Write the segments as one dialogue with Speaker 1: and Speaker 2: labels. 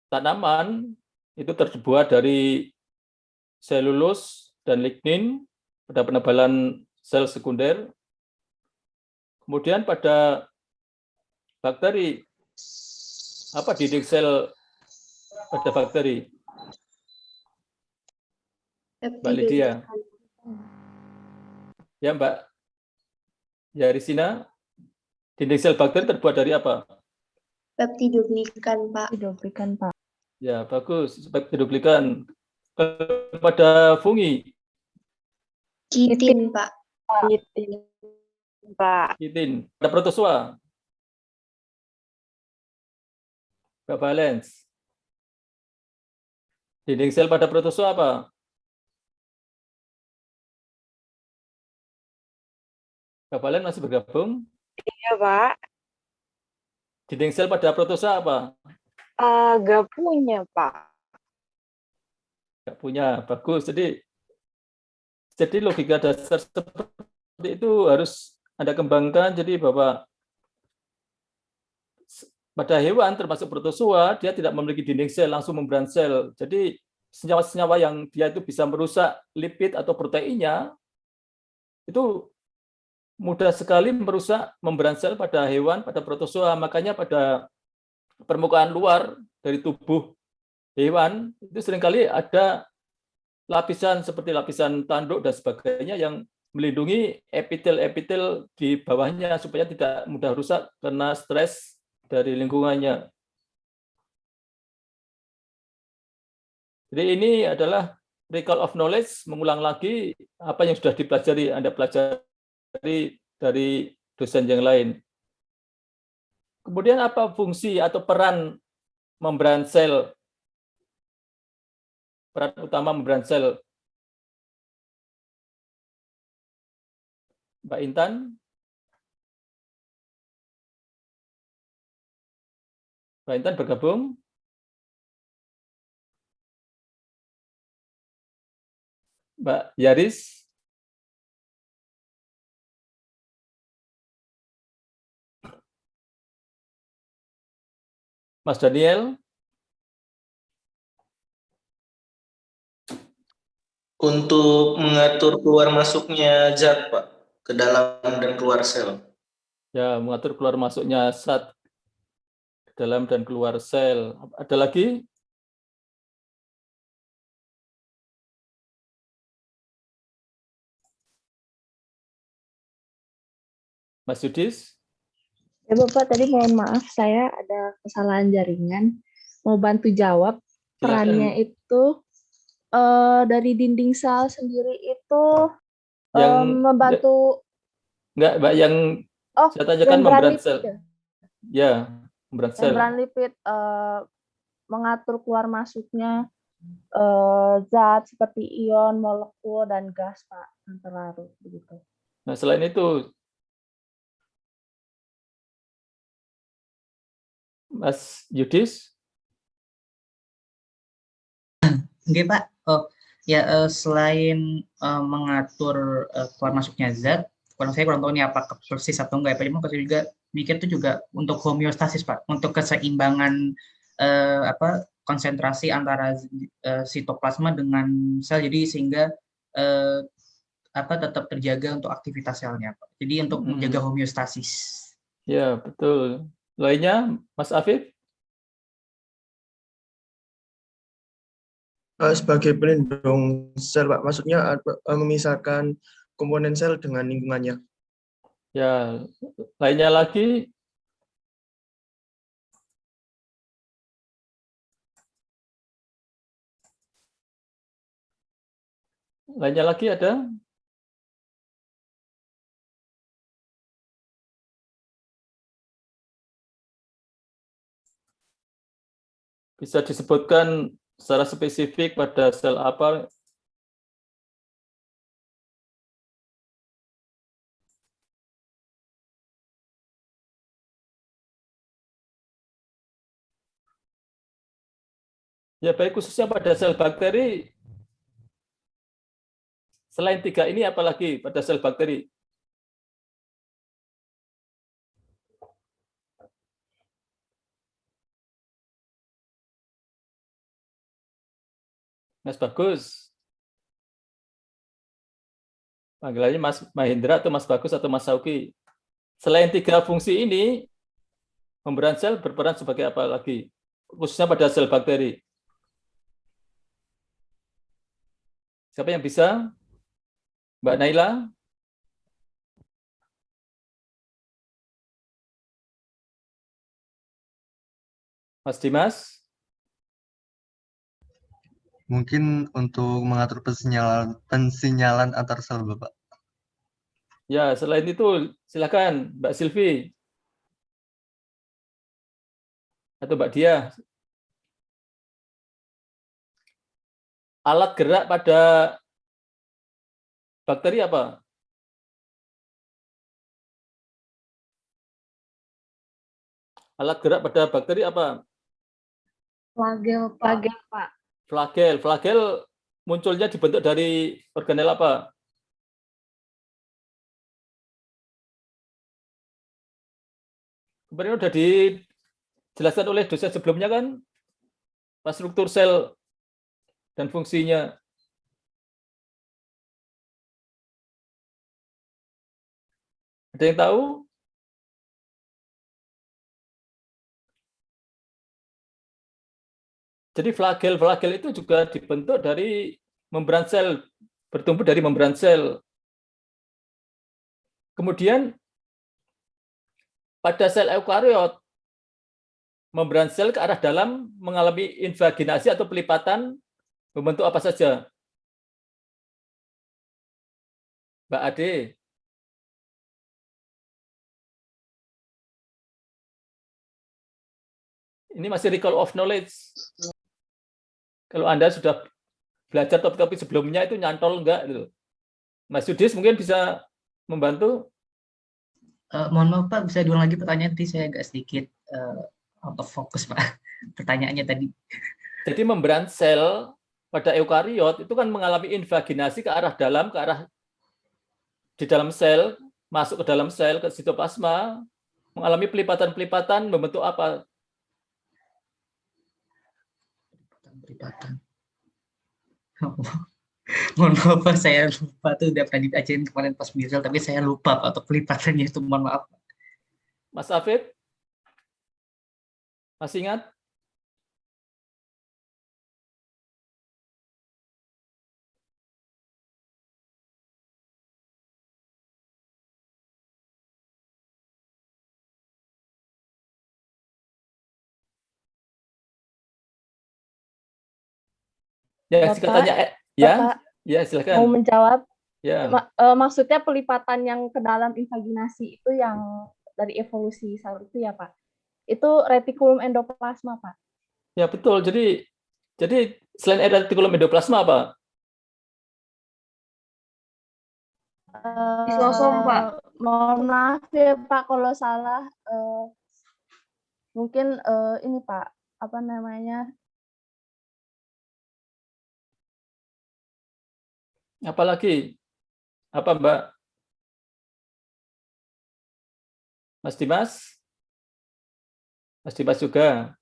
Speaker 1: tanaman itu terbuat dari selulus dan lignin pada penebalan sel sekunder. Kemudian pada bakteri, apa dinding sel pada bakteri? Mbak Lydia. Ya, Mbak Yarisina, dinding sel bakteri terbuat dari apa?
Speaker 2: Peptidoglikan, Pak.
Speaker 3: Peptidoglikan, Pak.
Speaker 1: Ya, bagus. Peptidoglikan. Pada fungi?
Speaker 2: Kitin, Pak.
Speaker 3: Kitin, Pak.
Speaker 1: Kitin. Pada protozoa? Mbak Valens. Dinding sel pada protozoa apa? Mbak Valens masih bergabung?
Speaker 3: Iya, Pak.
Speaker 1: Dinding sel pada protozoa apa?
Speaker 3: Gak punya, Pak.
Speaker 1: Nggak punya, bagus. Jadi logika dasar seperti itu harus Anda kembangkan. Jadi bahwa pada hewan termasuk protozoa, dia tidak memiliki dinding sel, langsung membran sel. Jadi senyawa-senyawa yang dia itu bisa merusak lipid atau proteinnya, itu mudah sekali merusak membran sel pada hewan, pada protozoa. Makanya pada permukaan luar dari tubuh hewan, itu seringkali ada lapisan seperti lapisan tanduk dan sebagainya yang melindungi epitel-epitel di bawahnya supaya tidak mudah rusak karena stres dari lingkungannya. Jadi ini adalah recall of knowledge, mengulang lagi apa yang sudah dipelajari, Anda pelajari dari dosen yang lain. Kemudian apa fungsi atau peran membran sel? Peran utama membran sel. Mbak Intan? Mbak Intan bergabung? Mbak Yaris? Mas Daniel?
Speaker 4: Untuk mengatur keluar masuknya zat, Pak, ke dalam dan keluar sel.
Speaker 1: Ya, mengatur keluar masuknya zat ke dalam dan keluar sel. Ada lagi? Mas Yudis?
Speaker 5: Ya Bapak, tadi mohon maaf saya ada kesalahan jaringan. Mau bantu jawab. Perannya
Speaker 1: Silakan.
Speaker 5: itu dari dinding sel sendiri itu
Speaker 1: Yang
Speaker 5: membantu.
Speaker 1: enggak, Mbak, yang saya tanyakan
Speaker 5: membran
Speaker 1: membran
Speaker 5: lipid
Speaker 1: sel.
Speaker 5: ya?
Speaker 1: Ya, membran sel.
Speaker 5: Membran lipid mengatur keluar masuknya zat seperti ion, molekul, dan gas, Pak, yang terlarut begitu.
Speaker 1: Nah, selain itu, Mas Yudis?
Speaker 6: Oke, Pak. Oh, ya, selain mengatur keluar masuknya zat, saya kurang tahu ini apakah persis atau enggak ya, Pak. Cuma saya juga mikir itu juga untuk homeostasis, Pak, untuk keseimbangan konsentrasi antara sitoplasma dengan sel, jadi sehingga tetap terjaga untuk aktivitas selnya, Pak. Jadi untuk menjaga homeostasis.
Speaker 1: Ya, betul. Lainnya, Mas Afif?
Speaker 7: Sebagai pelindung sel, Pak, maksudnya memisahkan komponen sel dengan lingkungannya.
Speaker 1: Ya, lainnya lagi? Lainnya lagi ada? Bisa disebutkan secara spesifik pada sel apa? Ya, baik, khususnya pada sel bakteri. Selain 3 ini, apalagi pada sel bakteri? Mas Bagus. Panggilannya Mas Mahendra atau Mas Bagus atau Mas Sauki. Selain 3 fungsi ini, membran sel berperan sebagai apa lagi? Khususnya pada sel bakteri. Siapa yang bisa? Mbak Naila? Mas Dimas?
Speaker 8: Mungkin untuk mengatur pensinyalan antar sel, Bapak.
Speaker 1: Ya, selain itu silakan Mbak Silvi atau Mbak Dia. Alat gerak pada bakteri apa? Alat gerak pada bakteri apa?
Speaker 5: Flagel, Pak.
Speaker 1: Flagel. Flagel munculnya dibentuk dari organel apa? Kemarin sudah dijelaskan oleh dosen sebelumnya kan, struktur sel dan fungsinya. Ada yang tahu? Jadi flagel itu juga dibentuk dari membran sel, bertumbuh dari membran sel. Kemudian pada sel eukariot, membran sel ke arah dalam mengalami invaginasi atau pelipatan membentuk apa saja? Mbak Ade. Ini masih recall of knowledge. Kalau Anda sudah belajar topik-topik sebelumnya itu nyantol enggak gitu. Mas Yudis mungkin bisa membantu.
Speaker 6: Mohon maaf Pak, bisa diulang lagi pertanyaan, nanti saya agak sedikit out of focus Pak, pertanyaannya tadi.
Speaker 1: Jadi membran sel pada eukariot itu kan mengalami invaginasi ke arah dalam, ke arah di dalam sel, masuk ke dalam sel, ke sitoplasma, mengalami pelipatan-pelipatan membentuk apa?
Speaker 6: Pelipatan. Mohon maaf Pak, saya lupa tuh udah pernah diajarin kemarin pas misal, tapi saya lupa Pak untuk pelipatannya itu, mohon maaf.
Speaker 1: Mas Afif? Masih ingat? Ya,
Speaker 5: Bapak,
Speaker 1: katanya
Speaker 5: Bapak
Speaker 1: ya silakan.
Speaker 5: mau menjawab.
Speaker 1: Ya.
Speaker 5: Maksudnya pelipatan yang ke dalam invaginasi itu yang dari evolusi sel itu ya Pak? Itu retikulum endoplasma Pak?
Speaker 1: Ya betul. Jadi selain retikulum endoplasma apa?
Speaker 5: Lisosom Pak. Mohon maaf ya Pak kalau salah. Mungkin ini Pak, apa namanya?
Speaker 1: Apalagi? Apa Mbak? Mas Dimas? Mas Dimas juga.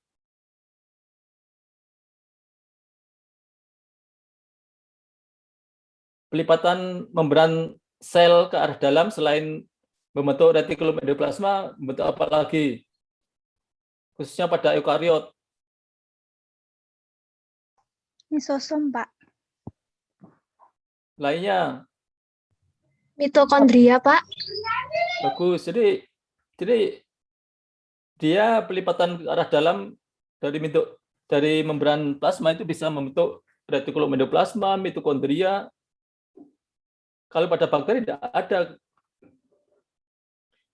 Speaker 1: Pelipatan membran sel ke arah dalam selain membentuk retikulum endoplasma, membentuk apa lagi? Khususnya pada eukariot.
Speaker 2: Lisosom, Pak.
Speaker 1: Lainnya?
Speaker 2: Mitokondria, Pak.
Speaker 1: Bagus. Jadi dia pelipatan ke arah dalam dari membran plasma itu bisa membentuk retikulum endoplasma, mitokondria. Kalau pada bakteri tidak ada.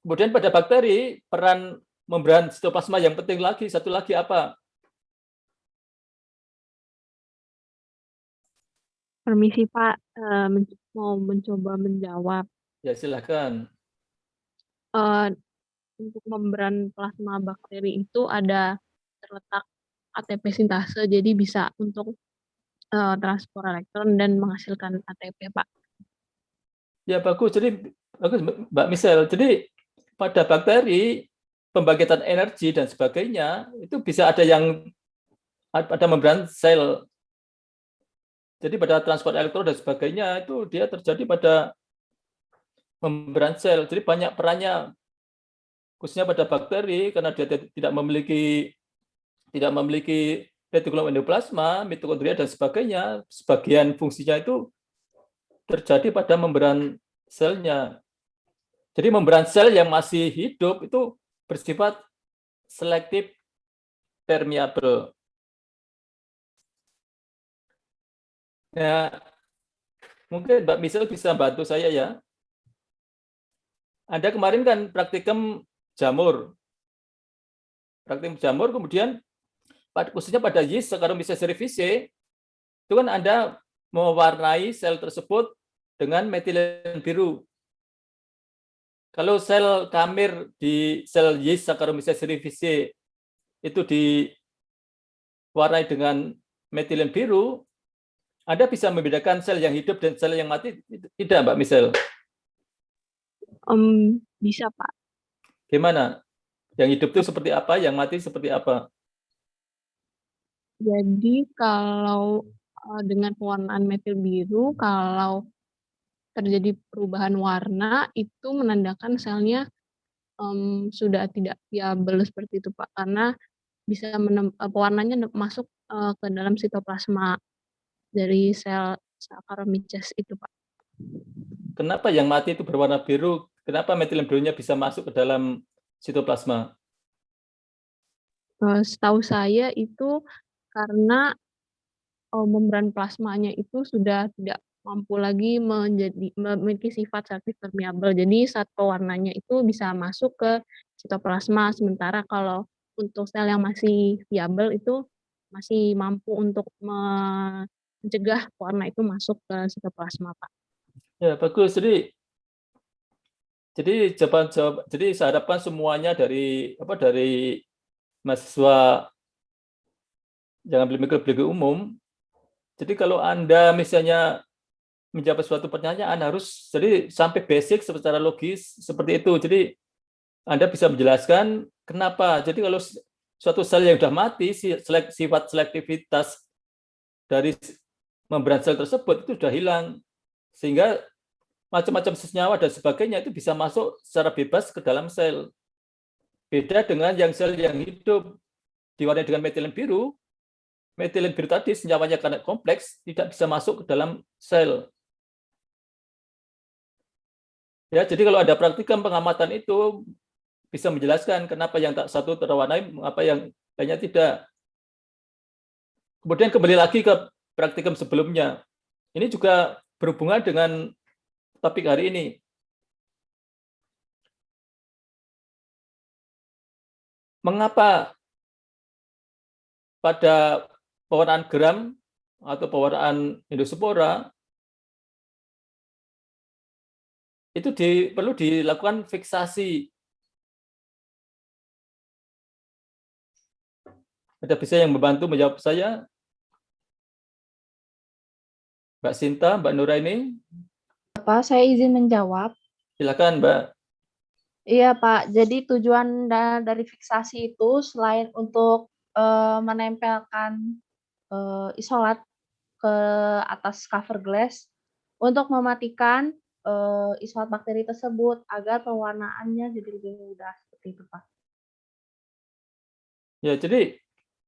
Speaker 1: Kemudian pada bakteri peran membran sitoplasma yang penting lagi, satu lagi apa?
Speaker 9: Permisi Pak, mau mencoba menjawab.
Speaker 1: Ya silakan.
Speaker 9: Untuk membran plasma bakteri itu ada terletak ATP sintase, jadi bisa untuk transport elektron dan menghasilkan ATP Pak.
Speaker 1: Ya bagus. Jadi bagus Mbak Michelle. Jadi pada bakteri pembangkitan energi dan sebagainya itu bisa ada yang pada membran sel. Jadi pada transport elektron dan sebagainya itu dia terjadi pada membran sel. Jadi banyak perannya, khususnya pada bakteri karena dia tidak memiliki retikulum endoplasma, mitokondria dan sebagainya. Sebagian fungsinya itu terjadi pada membran selnya. Jadi membran sel yang masih hidup itu bersifat selektif permeabel. Ya, mungkin Mbak Michelle bisa bantu saya ya. Anda kemarin kan praktikum jamur. Praktikum jamur, kemudian khususnya pada yeast Saccharomyces cerevisiae, itu kan Anda mewarnai sel tersebut dengan metilen biru. Kalau sel kamir di sel yeast Saccharomyces cerevisiae itu diwarnai dengan metilen biru, Anda bisa membedakan sel yang hidup dan sel yang mati, tidak Mbak Michelle?
Speaker 9: Bisa Pak.
Speaker 1: Gimana? Yang hidup itu seperti apa, yang mati seperti apa?
Speaker 9: Jadi kalau dengan pewarnaan metil biru, kalau terjadi perubahan warna itu menandakan selnya sudah tidak viabel seperti itu Pak, karena bisa pewarnanya masuk ke dalam sitoplasma dari sel Saccharomyces itu Pak.
Speaker 1: Kenapa yang mati itu berwarna biru? Kenapa metilen birunya bisa masuk ke dalam sitoplasma?
Speaker 9: Setahu saya itu karena membran plasmanya itu sudah tidak mampu lagi memiliki sifat selektif permeabel. Jadi saat pewarnanya itu bisa masuk ke sitoplasma, sementara kalau untuk sel yang masih viabel itu masih mampu untuk mencegah warna itu masuk ke sitoplasma, Pak.
Speaker 1: Ya, bagus. Jadi saya harapkan semuanya dari mahasiswa jangan beli mikrobiologi umum. Jadi kalau Anda misalnya menjawab suatu pertanyaan harus jadi sampai basic secara logis seperti itu. Jadi Anda bisa menjelaskan kenapa. Jadi kalau suatu sel yang sudah mati, sifat selektivitas dari membran sel tersebut itu sudah hilang. Sehingga macam-macam senyawa dan sebagainya itu bisa masuk secara bebas ke dalam sel. Beda dengan yang sel yang hidup diwarnai dengan metilen biru tadi senyawanya karena kompleks tidak bisa masuk ke dalam sel. Ya, jadi kalau ada praktikum pengamatan itu bisa menjelaskan kenapa yang satu terwarnai, mengapa yang lainnya tidak. Kemudian kembali lagi ke praktikum sebelumnya. Ini juga berhubungan dengan topik hari ini. Mengapa pada pewarnaan gram atau pewarnaan endospora itu perlu dilakukan fiksasi. Ada bisa yang membantu menjawab saya? Mbak Sinta, Mbak Nuraini?
Speaker 5: Pak, saya izin menjawab.
Speaker 1: Silakan, Mbak.
Speaker 5: Iya, Pak. Jadi tujuan dari fiksasi itu selain untuk menempelkan isolat ke atas cover glass untuk mematikan isolat bakteri tersebut agar pewarnaannya jadi lebih mudah seperti itu, Pak.
Speaker 1: Ya, jadi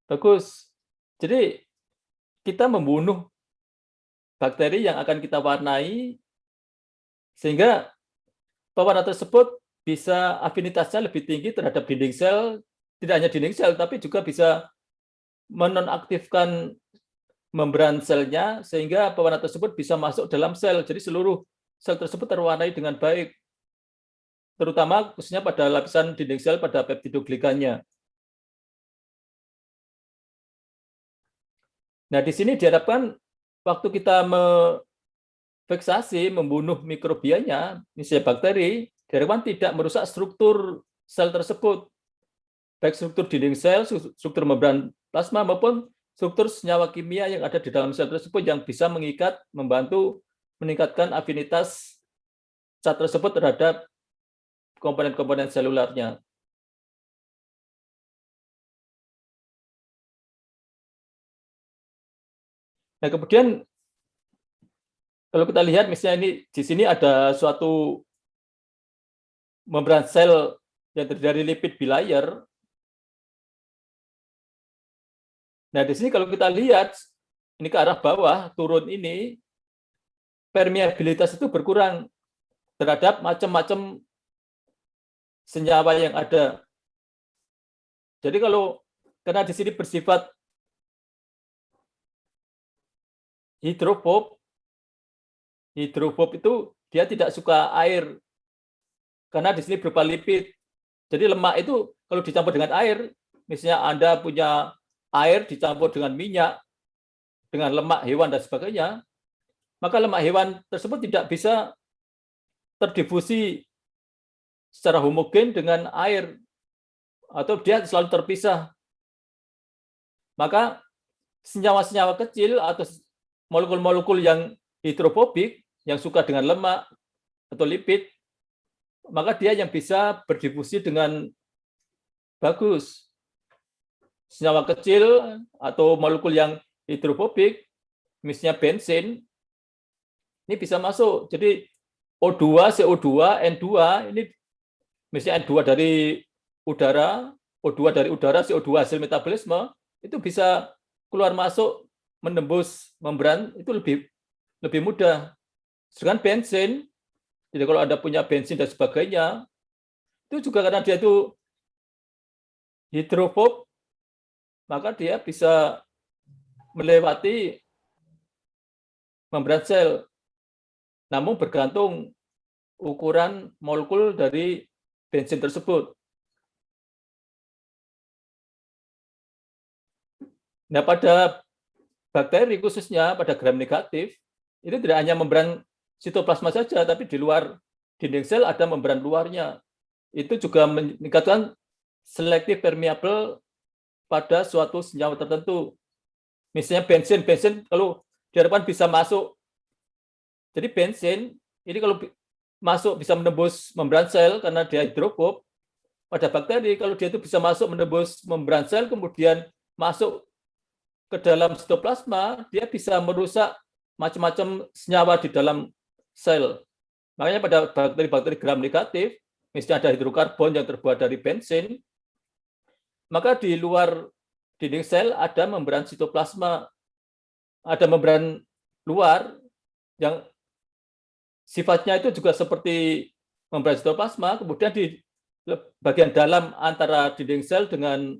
Speaker 1: bagus. Jadi kita membunuh bakteri yang akan kita warnai sehingga pewarna tersebut bisa afinitasnya lebih tinggi terhadap dinding sel, tidak hanya dinding sel tapi juga bisa menonaktifkan membran selnya sehingga pewarna tersebut bisa masuk dalam sel. Jadi seluruh sel tersebut terwarnai dengan baik. Terutama khususnya pada lapisan dinding sel pada peptidoglikannya. Nah, di sini diharapkan waktu kita fiksasi membunuh mikrobianya, misalnya bakteri, diharapkan tidak merusak struktur sel tersebut, baik struktur dinding sel, struktur membran plasma maupun struktur senyawa kimia yang ada di dalam sel tersebut yang bisa membantu meningkatkan afinitas zat tersebut terhadap komponen-komponen selularnya. Nah, kemudian Kalau kita lihat misalnya ini di sini ada suatu membran sel yang terdiri dari lipid bilayer. Nah, di sini kalau kita lihat ini ke arah bawah turun ini, permeabilitas itu berkurang terhadap macam-macam senyawa yang ada. Jadi kalau karena di sini bersifat hidrofob itu dia tidak suka air karena di sini berupa lipid. Jadi lemak itu kalau dicampur dengan air, misalnya Anda punya air dicampur dengan minyak, dengan lemak hewan dan sebagainya, maka lemak hewan tersebut tidak bisa terdifusi secara homogen dengan air atau dia selalu terpisah. Maka senyawa-senyawa kecil atau molekul-molekul yang hidrofobik yang suka dengan lemak atau lipid, maka dia yang bisa berdifusi dengan bagus. Senyawa kecil atau molekul yang hidrofobik, misalnya bensin, ini bisa masuk. Jadi O2, CO2, N2, ini misalnya N2 dari udara, O2 dari udara, CO2 hasil metabolisme, itu bisa keluar masuk menembus membran, itu lebih mudah. Sedangkan bensin, jadi kalau Anda punya bensin dan sebagainya, itu juga karena dia itu hidrofob, maka dia bisa melewati membran sel. Namun bergantung ukuran molekul dari bensin tersebut. Nah, pada bakteri khususnya pada gram negatif, itu tidak hanya membran sitoplasma saja, tapi di luar dinding sel ada membran luarnya. Itu juga meningkatkan selektif permeable pada suatu senyawa tertentu. Misalnya bensin kalau diharapkan bisa masuk. Jadi bensin ini kalau masuk bisa menembus membran sel karena dia hidrofob. Pada bakteri kalau dia itu bisa masuk menembus membran sel kemudian masuk ke dalam sitoplasma, dia bisa merusak macam-macam senyawa di dalam sel. Makanya pada bakteri-bakteri gram negatif, misalnya ada hidrokarbon yang terbuat dari bensin, maka di luar dinding sel ada membran sitoplasma, ada membran luar yang sifatnya itu juga seperti membran sitoplasma, kemudian di bagian dalam antara dinding sel dengan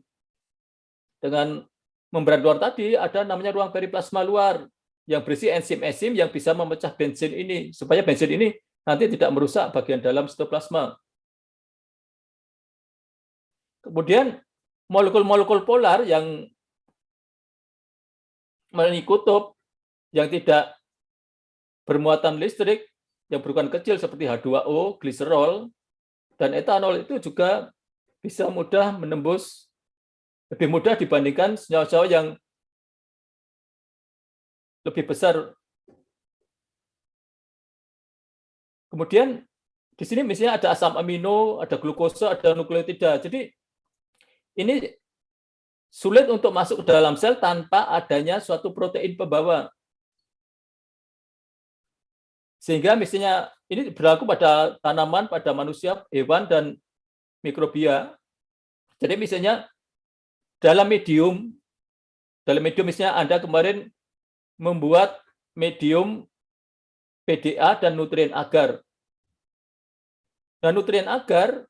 Speaker 1: membran luar tadi ada namanya ruang periplasma luar yang berisi enzim-enzim yang bisa memecah bensin ini supaya bensin ini nanti tidak merusak bagian dalam sitoplasma. Kemudian molekul-molekul polar yang mengelilingi kutub yang tidak bermuatan listrik yang berukuran kecil seperti H2O, gliserol, dan etanol itu juga bisa mudah menembus, lebih mudah dibandingkan senyawa-senyawa yang lebih besar. Kemudian di sini misalnya ada asam amino, ada glukosa, ada nukleotida. Jadi ini sulit untuk masuk ke dalam sel tanpa adanya suatu protein pembawa. Sehingga misalnya ini berlaku pada tanaman, pada manusia, hewan, dan mikrobia. Jadi misalnya dalam medium misalnya Anda kemarin membuat medium PDA dan nutrien agar. Nah, nutrien agar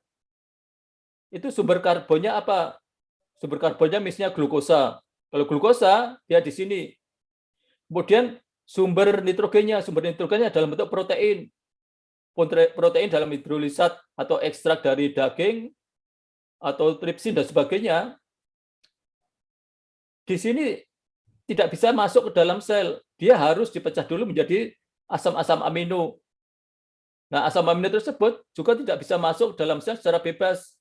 Speaker 1: itu sumber karbonnya apa? Sumber karbonnya misalnya glukosa. Kalau glukosa dia di sini. Kemudian sumber nitrogennya dalam bentuk protein. Protein dalam hidrolisat atau ekstrak dari daging atau tripsin dan sebagainya. Di sini tidak bisa masuk ke dalam sel. Dia harus dipecah dulu menjadi asam-asam amino. Nah, asam amino tersebut juga tidak bisa masuk ke dalam sel secara bebas.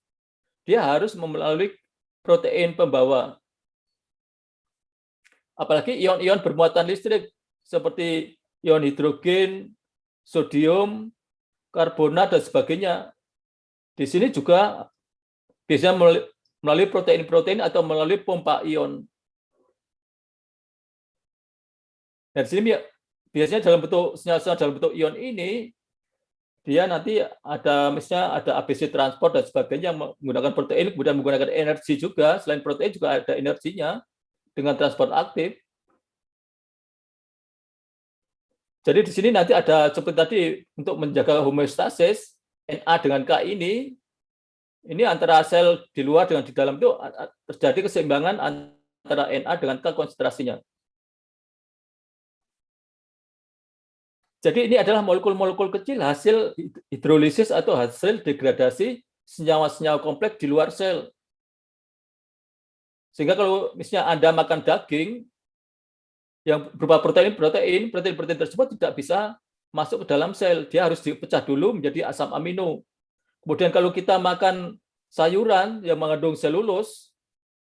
Speaker 1: Dia harus melalui protein pembawa. Apalagi ion-ion bermuatan listrik seperti ion hidrogen, sodium, karbonat, dan sebagainya. Di sini juga biasanya melalui protein-protein atau melalui pompa ion. Dan di sini biasanya dalam bentuk senyawa dalam bentuk ion ini, dia nanti ada misalnya ada ABC transport dan sebagainya yang menggunakan protein, kemudian menggunakan energi juga. Selain protein juga ada energinya dengan transport aktif. Jadi di sini nanti ada seperti tadi untuk menjaga homeostasis Na dengan K ini antara sel di luar dengan di dalam itu terjadi keseimbangan antara Na dengan K konsentrasinya. Jadi ini adalah molekul-molekul kecil hasil hidrolisis atau hasil degradasi senyawa-senyawa kompleks di luar sel. Sehingga kalau misalnya Anda makan daging yang berupa protein tersebut tidak bisa masuk ke dalam sel. Dia harus dipecah dulu menjadi asam amino. Kemudian kalau kita makan sayuran yang mengandung selulus,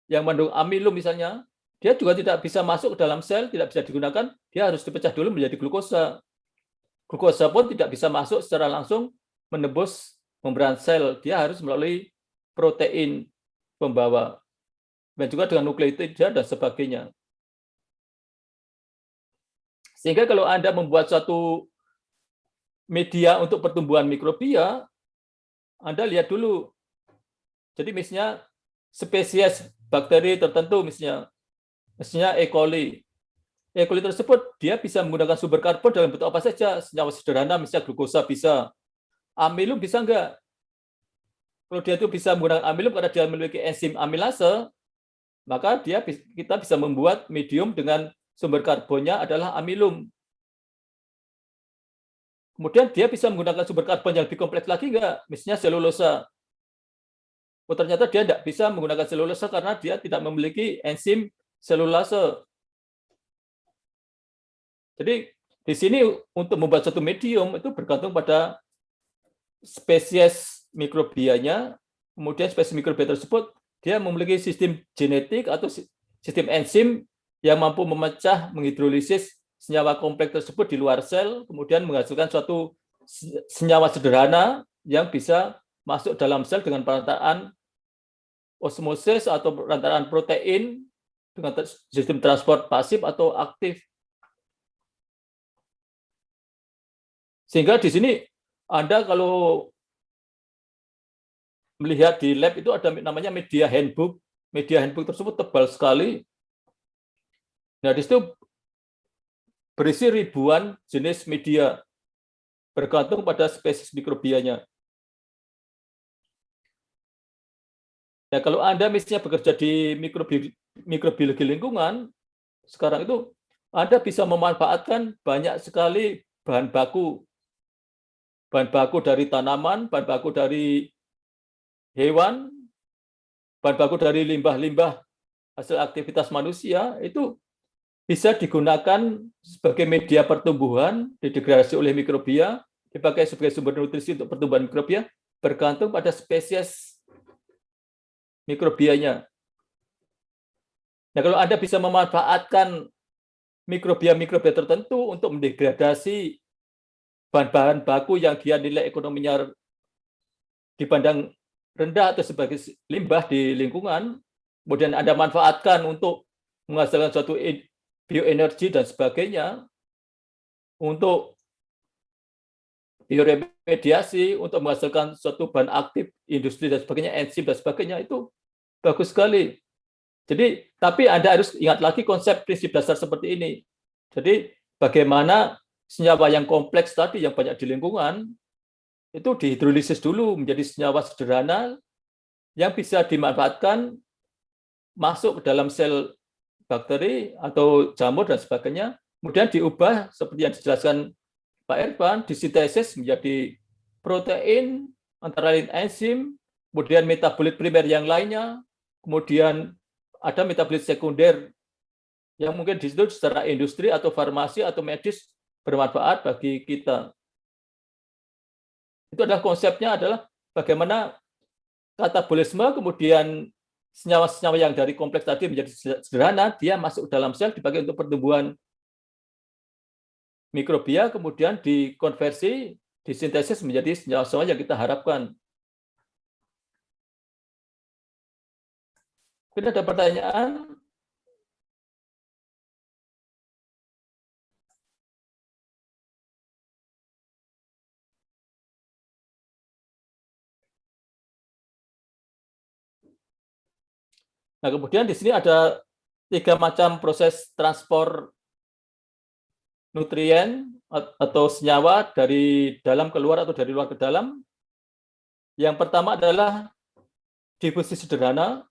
Speaker 1: yang mengandung amilum misalnya, dia juga tidak bisa masuk ke dalam sel, tidak bisa digunakan, dia harus dipecah dulu menjadi glukosa. Glukosa pun tidak bisa masuk secara langsung menembus membran sel. Dia harus melalui protein pembawa. Dan juga dengan nukleotida dan sebagainya. Sehingga kalau Anda membuat suatu media untuk pertumbuhan mikrobia, Anda lihat dulu. Jadi misalnya spesies bakteri tertentu misalnya E. coli. E. coli tersebut dia bisa menggunakan sumber karbon dalam bentuk apa saja, senyawa sederhana misalnya glukosa bisa, amilum bisa enggak? Kalau dia itu bisa menggunakan amilum karena dia memiliki enzim amilase, maka kita bisa membuat medium dengan sumber karbonnya adalah amilum. Kemudian dia bisa menggunakan sumber karbon yang lebih kompleks lagi enggak? Misalnya selulosa. Oh, ternyata dia tidak bisa menggunakan selulosa karena dia tidak memiliki enzim selulase. Jadi di sini untuk membuat suatu medium itu bergantung pada spesies mikrobianya, kemudian spesies mikrobia tersebut dia memiliki sistem genetik atau sistem enzim yang mampu memecah, menghidrolisis senyawa kompleks tersebut di luar sel, kemudian menghasilkan suatu senyawa sederhana yang bisa masuk dalam sel dengan perantaraan osmosis atau perantaraan protein dengan sistem transport pasif atau aktif. Sehingga di sini Anda kalau melihat di lab itu ada namanya media handbook. Media handbook tersebut tebal sekali. Nah, di situ berisi ribuan jenis media bergantung pada spesies mikrobianya. Nah, kalau Anda misalnya bekerja di mikrobiologi lingkungan, sekarang itu Anda bisa memanfaatkan banyak sekali bahan baku. Bahan baku dari tanaman, bahan baku dari hewan, bahan baku dari limbah-limbah hasil aktivitas manusia, itu bisa digunakan sebagai media pertumbuhan, didegradasi oleh mikrobia, dipakai sebagai sumber nutrisi untuk pertumbuhan mikrobia, bergantung pada spesies mikrobianya. Nah, kalau Anda bisa memanfaatkan mikrobia-mikrobia tertentu untuk mendegradasi bahan-bahan baku yang dia nilai ekonominya dipandang rendah atau sebagai limbah di lingkungan, kemudian Anda manfaatkan untuk menghasilkan suatu bioenergi dan sebagainya, untuk bioremediasi, untuk menghasilkan suatu bahan aktif, industri dan sebagainya, enzim dan sebagainya, itu bagus sekali. Jadi, tapi Anda harus ingat lagi konsep prinsip dasar seperti ini. Jadi, bagaimana senyawa yang kompleks tadi yang banyak di lingkungan itu dihidrolisis dulu menjadi senyawa sederhana yang bisa dimanfaatkan masuk ke dalam sel bakteri atau jamur dan sebagainya, kemudian diubah seperti yang dijelaskan Pak Irfan, disintesis menjadi protein, antara lain enzim, kemudian metabolit primer yang lainnya, kemudian ada metabolit sekunder yang mungkin di situ secara industri atau farmasi atau medis bermanfaat bagi kita. Itu adalah konsepnya adalah bagaimana katabolisme, kemudian senyawa-senyawa yang dari kompleks tadi menjadi sederhana, dia masuk dalam sel dipakai untuk pertumbuhan mikrobia, kemudian dikonversi, disintesis menjadi senyawa-senyawa yang kita harapkan. Mungkin ada pertanyaan? Nah, kemudian di sini ada 3 macam proses transport nutrien atau senyawa dari dalam keluar atau dari luar ke dalam. Yang pertama adalah difusi sederhana.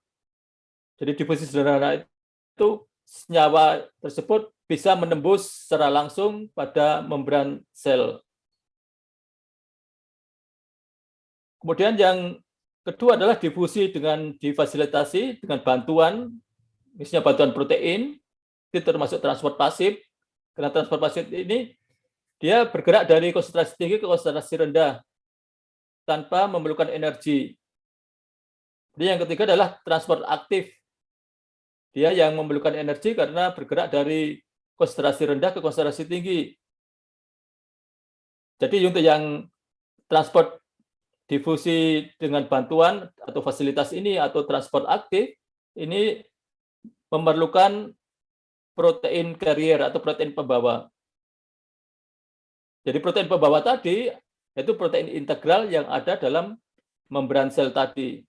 Speaker 1: Jadi difusi sederhana itu senyawa tersebut bisa menembus secara langsung pada membran sel. Kemudian yang kedua adalah difusi dengan difasilitasi dengan bantuan, misalnya bantuan protein, itu termasuk transport pasif. Karena transport pasif ini dia bergerak dari konsentrasi tinggi ke konsentrasi rendah tanpa memerlukan energi. Jadi yang ketiga adalah transport aktif. Dia yang memerlukan energi karena bergerak dari konsentrasi rendah ke konsentrasi tinggi. Jadi untuk yang transport difusi dengan bantuan atau fasilitas ini atau transport aktif, ini memerlukan protein carrier atau protein pembawa. Jadi protein pembawa tadi yaitu protein integral yang ada dalam membran sel tadi.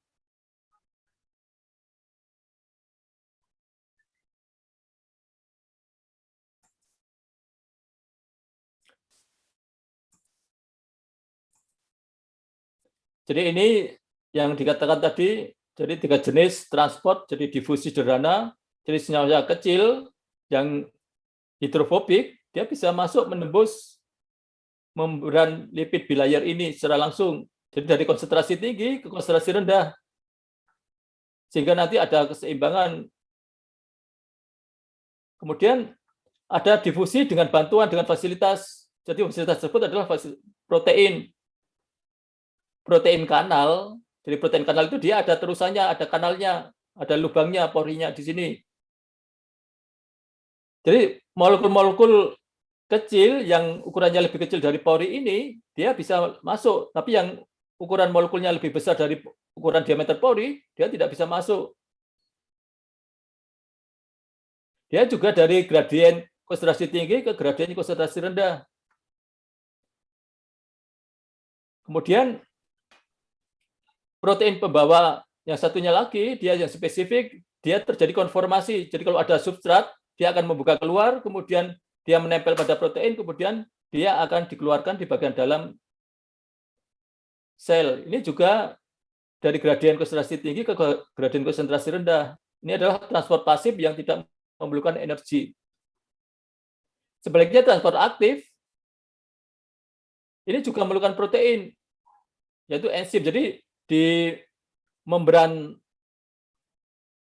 Speaker 1: Jadi ini yang dikatakan tadi, jadi 3 jenis transport, jadi difusi sederhana, jadi senyawa kecil yang hidrofobik, dia bisa masuk menembus membran lipid bilayer ini secara langsung. Jadi dari konsentrasi tinggi ke konsentrasi rendah. Sehingga nanti ada keseimbangan. Kemudian ada difusi dengan bantuan, dengan fasilitas. Jadi fasilitas tersebut adalah protein. Protein kanal. Jadi protein kanal itu dia ada terusannya, ada kanalnya, ada lubangnya, porinya di sini. Jadi molekul-molekul kecil yang ukurannya lebih kecil dari pori ini, dia bisa masuk. Tapi yang ukuran molekulnya lebih besar dari ukuran diameter pori, dia tidak bisa masuk. Dia juga dari gradien konsentrasi tinggi ke gradien konsentrasi rendah. Kemudian protein pembawa yang satunya lagi, dia yang spesifik, dia terjadi konformasi. Jadi kalau ada substrat, dia akan membuka keluar, kemudian dia menempel pada protein, kemudian dia akan dikeluarkan di bagian dalam sel. Ini juga dari gradien konsentrasi tinggi ke gradien konsentrasi rendah. Ini adalah transport pasif yang tidak memerlukan energi. Sebaliknya transport aktif, ini juga memerlukan protein, yaitu enzim. Jadi di membran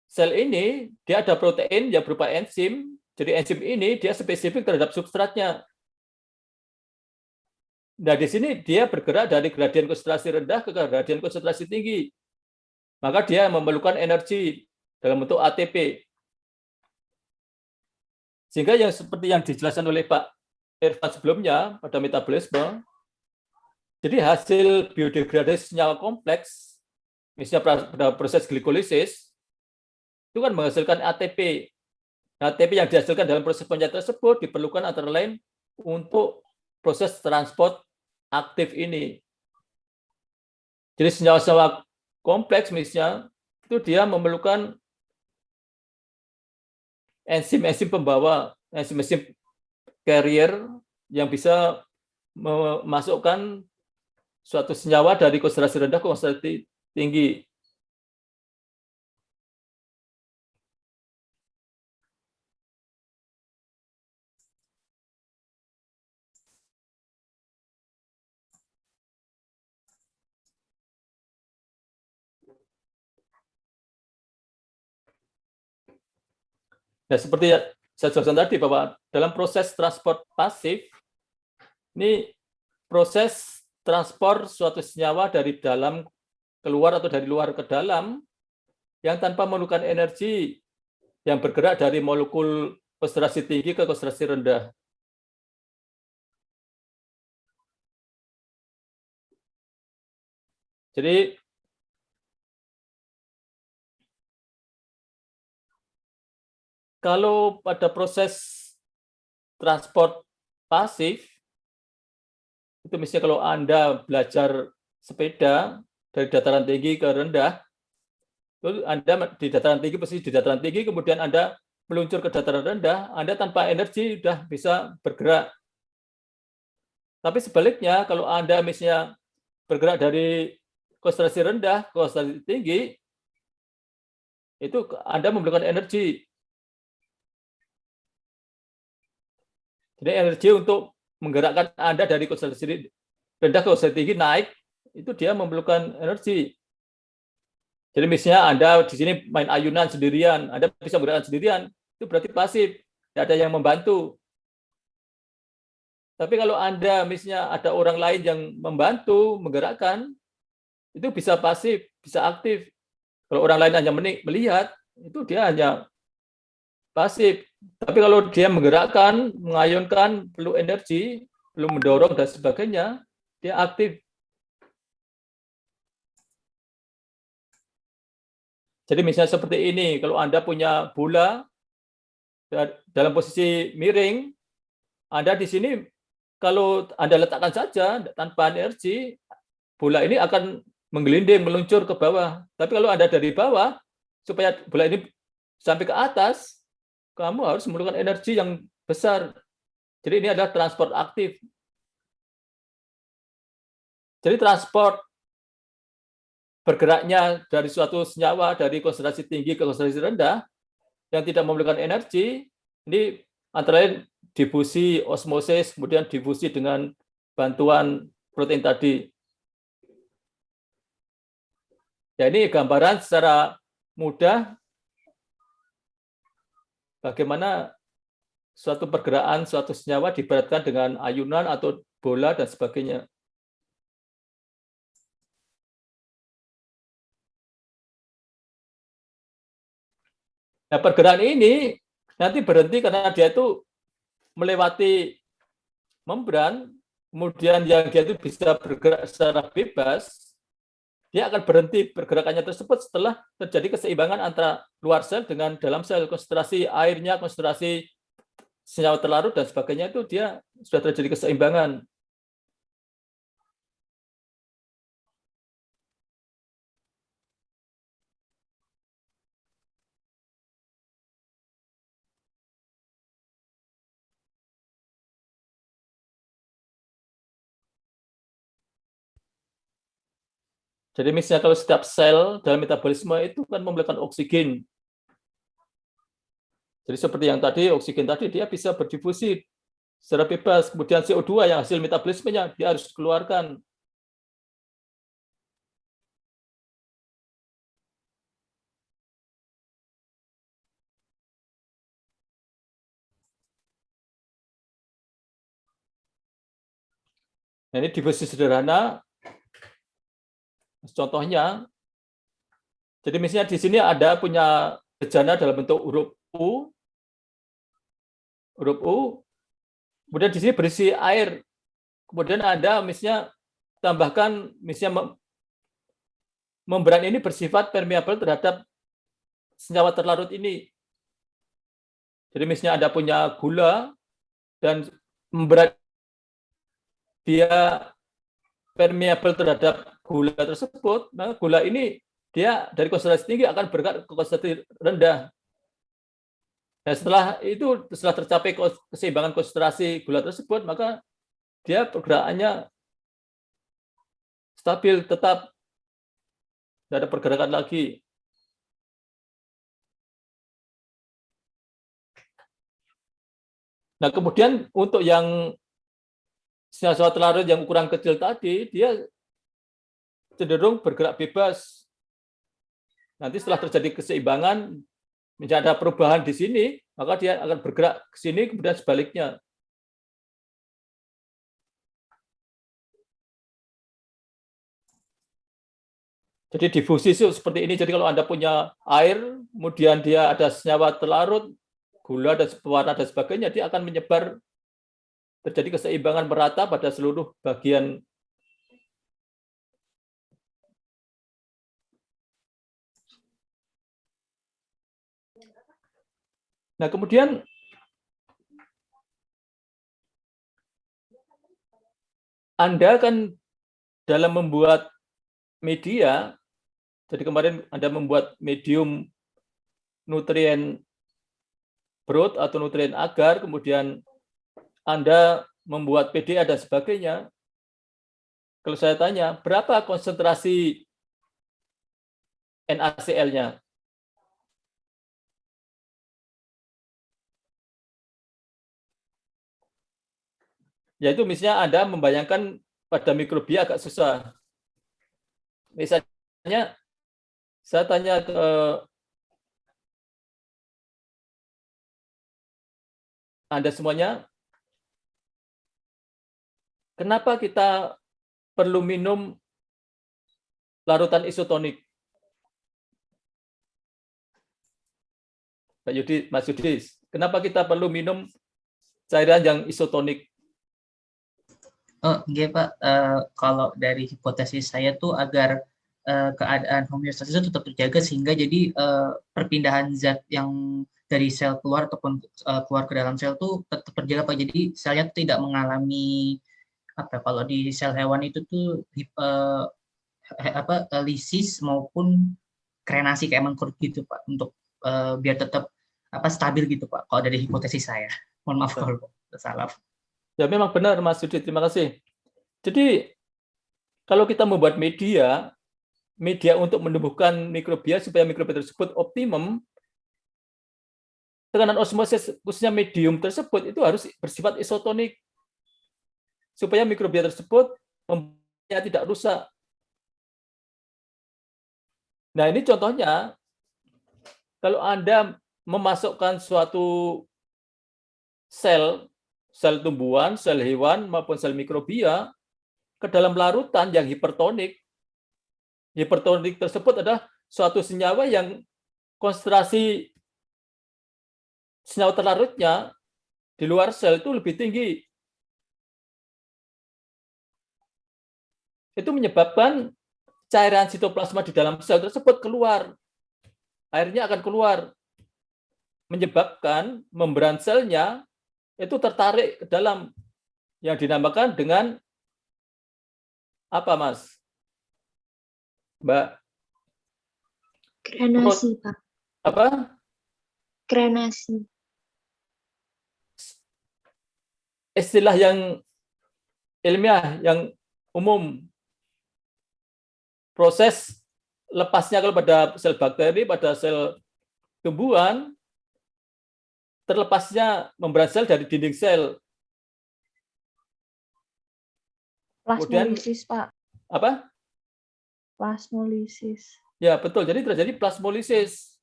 Speaker 1: sel ini, dia ada protein yang berupa enzim. Jadi enzim ini dia spesifik terhadap substratnya. Nah, di sini dia bergerak dari gradien konsentrasi rendah ke gradien konsentrasi tinggi. Maka dia memerlukan energi dalam bentuk ATP. Sehingga yang seperti yang dijelaskan oleh Pak Irfan sebelumnya pada metabolisme, jadi hasil biodegradasi senyawa kompleks, misalnya pada proses glikolisis, itu kan menghasilkan ATP. ATP yang dihasilkan dalam proses penyat tersebut diperlukan antara lain untuk proses transport aktif ini. Jadi senyawa-senyawa kompleks misalnya, itu dia memerlukan enzim-enzim pembawa, enzim-enzim carrier yang bisa memasukkan suatu senyawa dari konsentrasi rendah ke konsentrasi tinggi. Nah, seperti saya jelaskan tadi bahwa dalam proses transport pasif, ini proses transport suatu senyawa dari dalam keluar atau dari luar ke dalam yang tanpa memerlukan energi yang bergerak dari molekul konsentrasi tinggi ke konsentrasi rendah. Jadi kalau pada proses transport pasif, itu misalnya kalau Anda belajar sepeda dari dataran tinggi ke rendah, itu Lalu Anda di dataran tinggi, posisi di dataran tinggi, kemudian Anda meluncur ke dataran rendah, Anda tanpa energi sudah bisa bergerak. Tapi sebaliknya, kalau Anda misalnya bergerak dari konsentrasi rendah ke konsentrasi tinggi, itu Anda memerlukan energi. Jadi energi untuk menggerakkan Anda dari konsentrasi rendah ke konsentrasi tinggi naik, itu dia memerlukan energi. Jadi misalnya Anda di sini main ayunan sendirian, Anda bisa menggerakkan sendirian, itu berarti pasif, tidak ada yang membantu. Tapi kalau Anda misalnya ada orang lain yang membantu menggerakkan, itu bisa pasif, bisa aktif. Kalau orang lain hanya melihat, itu dia hanya pasif. Tapi kalau dia menggerakkan, mengayunkan, perlu energi, perlu mendorong dan sebagainya, dia aktif. Jadi misalnya seperti ini, kalau Anda punya bola dalam posisi miring, Anda di sini kalau Anda letakkan saja tanpa energi, bola ini akan menggelinding, meluncur ke bawah. Tapi kalau Anda dari bawah, supaya bola ini sampai ke atas, kamu harus memerlukan energi yang besar. Jadi ini adalah transport aktif. Jadi transport bergeraknya dari suatu senyawa dari konsentrasi tinggi ke konsentrasi rendah yang tidak memerlukan energi, ini antara lain difusi, osmosis, kemudian difusi dengan bantuan protein tadi. Ya, ini gambaran secara mudah bagaimana suatu pergerakan, suatu senyawa diibaratkan dengan ayunan atau bola dan sebagainya. Nah, pergerakan ini nanti berhenti karena dia itu melewati membran, kemudian yang dia itu bisa bergerak secara bebas, dia akan berhenti pergerakannya tersebut setelah terjadi keseimbangan antara luar sel dengan dalam sel, konsentrasi airnya, konsentrasi senyawa terlarut dan sebagainya, itu dia sudah terjadi keseimbangan. Jadi misalnya kalau setiap sel dalam metabolisme itu kan memerlukan oksigen. Jadi seperti yang tadi, oksigen tadi dia bisa berdifusi secara bebas. Kemudian CO2 yang hasil metabolismenya dia harus dikeluarkan. Nah, ini difusi sederhana. Contohnya, jadi misalnya di sini ada punya bejana dalam bentuk huruf U, kemudian di sini berisi air, kemudian ada misalnya tambahkan misalnya membran ini bersifat permeabel terhadap senyawa terlarut ini. Jadi misalnya Anda punya gula dan membran dia permeabel terhadap gula tersebut, maka gula ini dia dari konsentrasi tinggi akan bergerak ke konsentrasi rendah. Nah, setelah tercapai keseimbangan konsentrasi gula tersebut, maka dia pergerakannya stabil, tetap tidak ada pergerakan lagi. Nah, kemudian untuk yang senyawa terlarut yang ukuran kecil tadi, dia cenderung bergerak bebas. Nanti setelah terjadi keseimbangan, misalnya ada perubahan di sini, maka dia akan bergerak ke sini, kemudian sebaliknya. Jadi difusi seperti ini. Jadi kalau Anda punya air, kemudian dia ada senyawa terlarut, gula dan pewarna dan sebagainya, dia akan menyebar, terjadi keseimbangan merata pada seluruh bagian. Nah, kemudian Anda kan dalam membuat media, Jadi kemarin Anda membuat medium nutrien broad atau nutrien agar, kemudian Anda membuat PDA dan sebagainya. Kalau saya tanya, berapa konsentrasi NaCl-nya? Yaitu misalnya Anda membayangkan pada mikrobia agak susah. Misalnya, saya tanya ke Anda semuanya, kenapa kita perlu minum larutan isotonik? Pak Yudi, Mas Yudi, kenapa kita perlu minum cairan yang isotonik?
Speaker 6: Oh, iya Pak. Kalau dari hipotesis saya tuh agar keadaan homeostasis itu tetap terjaga sehingga jadi perpindahan zat yang dari sel keluar ataupun keluar ke dalam sel tuh tetap terjaga Pak. Jadi selnya tuh tidak mengalami apa kalau di sel hewan itu tuh lisis maupun krenasi kayak mengkurut gitu Pak untuk biar tetap stabil gitu Pak. Kalau dari hipotesis saya. Mohon maaf kalau salah.
Speaker 1: Ya memang benar Mas Yudi, terima kasih. Jadi kalau kita membuat media untuk menumbuhkan mikrobia supaya mikrobia tersebut optimum, tekanan osmosis khususnya medium tersebut itu harus bersifat isotonik supaya mikrobia tersebut tidak rusak. Nah ini contohnya, kalau Anda memasukkan suatu sel tumbuhan, sel hewan, maupun sel mikrobia ke dalam larutan yang hipertonik. Hipertonik tersebut adalah suatu senyawa yang konsentrasi senyawa terlarutnya di luar sel itu lebih tinggi. Itu menyebabkan cairan sitoplasma di dalam sel tersebut keluar. Airnya akan keluar. Menyebabkan membran selnya itu tertarik ke dalam yang dinamakan dengan apa, Mas? Mbak?
Speaker 10: Krenasi, Pak.
Speaker 1: Apa?
Speaker 10: Krenasi.
Speaker 1: Istilah yang ilmiah, yang umum. Proses lepasnya kalau pada sel bakteri, pada sel tumbuhan, terlepasnya membran sel dari dinding sel.
Speaker 5: Plasmolisis, Pak.
Speaker 1: Apa?
Speaker 5: Plasmolisis.
Speaker 1: Ya, betul. Jadi terjadi plasmolisis.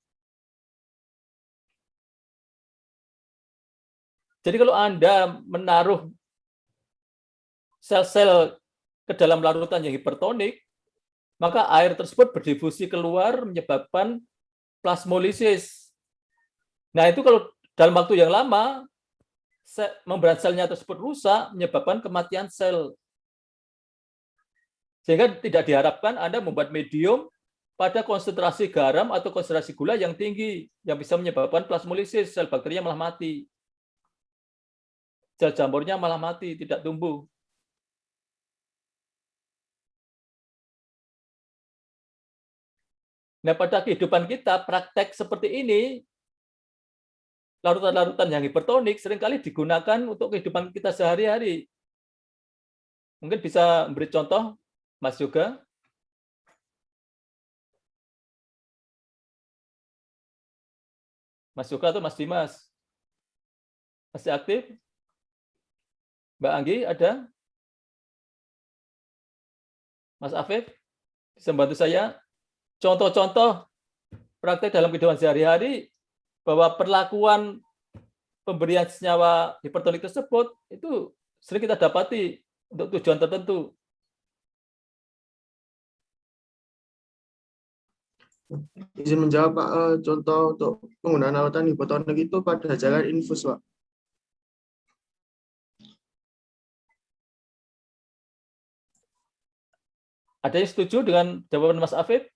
Speaker 1: Jadi kalau Anda menaruh sel-sel ke dalam larutan yang hipertonik, maka air tersebut berdifusi keluar menyebabkan plasmolisis. Nah, itu kalau dalam waktu yang lama, membran selnya tersebut rusak, menyebabkan kematian sel. Sehingga tidak diharapkan Anda membuat medium pada konsentrasi garam atau konsentrasi gula yang tinggi, yang bisa menyebabkan plasmolisis, sel bakterinya malah mati. Sel jamurnya malah mati, tidak tumbuh. Nah, pada kehidupan kita, praktek seperti ini, larutan-larutan yang hipertonik seringkali digunakan untuk kehidupan kita sehari-hari. Mungkin bisa memberi contoh, Mas Yoga. Mas Yoga atau Mas Dimas? Masih aktif? Mbak Anggi ada? Mas Afif? Bisa bantu saya? Contoh-contoh praktek dalam kehidupan sehari-hari bahwa perlakuan pemberian senyawa hipertonik tersebut itu sering kita dapati untuk tujuan tertentu.
Speaker 7: Izin menjawab Pak, contoh untuk penggunaan larutan hipertonik itu pada jalan infus Pak.
Speaker 1: Ada yang setuju dengan jawaban Mas Afif?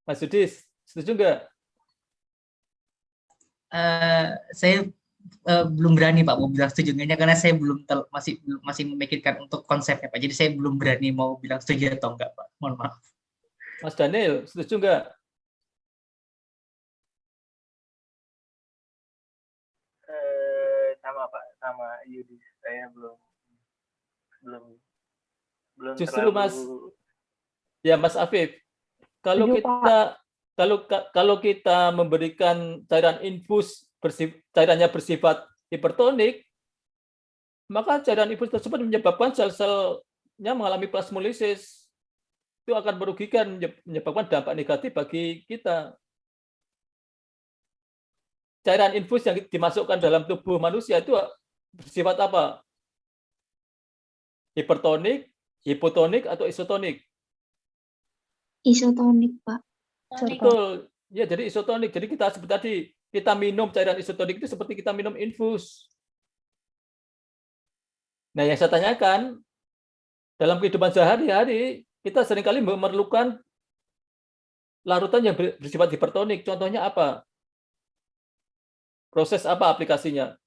Speaker 1: Mas Yudis, setuju nggak?
Speaker 6: Saya belum berani Pak mau bilang setuju enggaknya karena saya belum masih memikirkan untuk konsepnya Pak. Jadi saya belum berani mau bilang setuju atau enggak Pak. Mohon maaf.
Speaker 1: Mas Daniel, setuju nggak?
Speaker 11: Sama Pak, sama Yudi. Saya belum
Speaker 1: Justru Mas,
Speaker 11: terlalu.
Speaker 1: ya Mas Afif, kalau
Speaker 5: Setuju,
Speaker 1: kita kalau kita memberikan cairan infus cairannya bersifat hipertonik, maka cairan infus tersebut menyebabkan sel-selnya mengalami plasmolisis. Itu akan merugikan, menyebabkan dampak negatif bagi kita. Cairan infus yang dimasukkan dalam tubuh manusia itu bersifat apa? Hipertonik, hipotonik, atau isotonik?
Speaker 10: Isotonik, Pak.
Speaker 1: Betul. Ya, jadi isotonik. Jadi kita seperti tadi, kita minum cairan isotonik itu seperti kita minum infus. Nah, yang saya tanyakan, dalam kehidupan sehari-hari, kita seringkali memerlukan larutan yang bersifat hipertonik. Contohnya apa? Proses apa aplikasinya?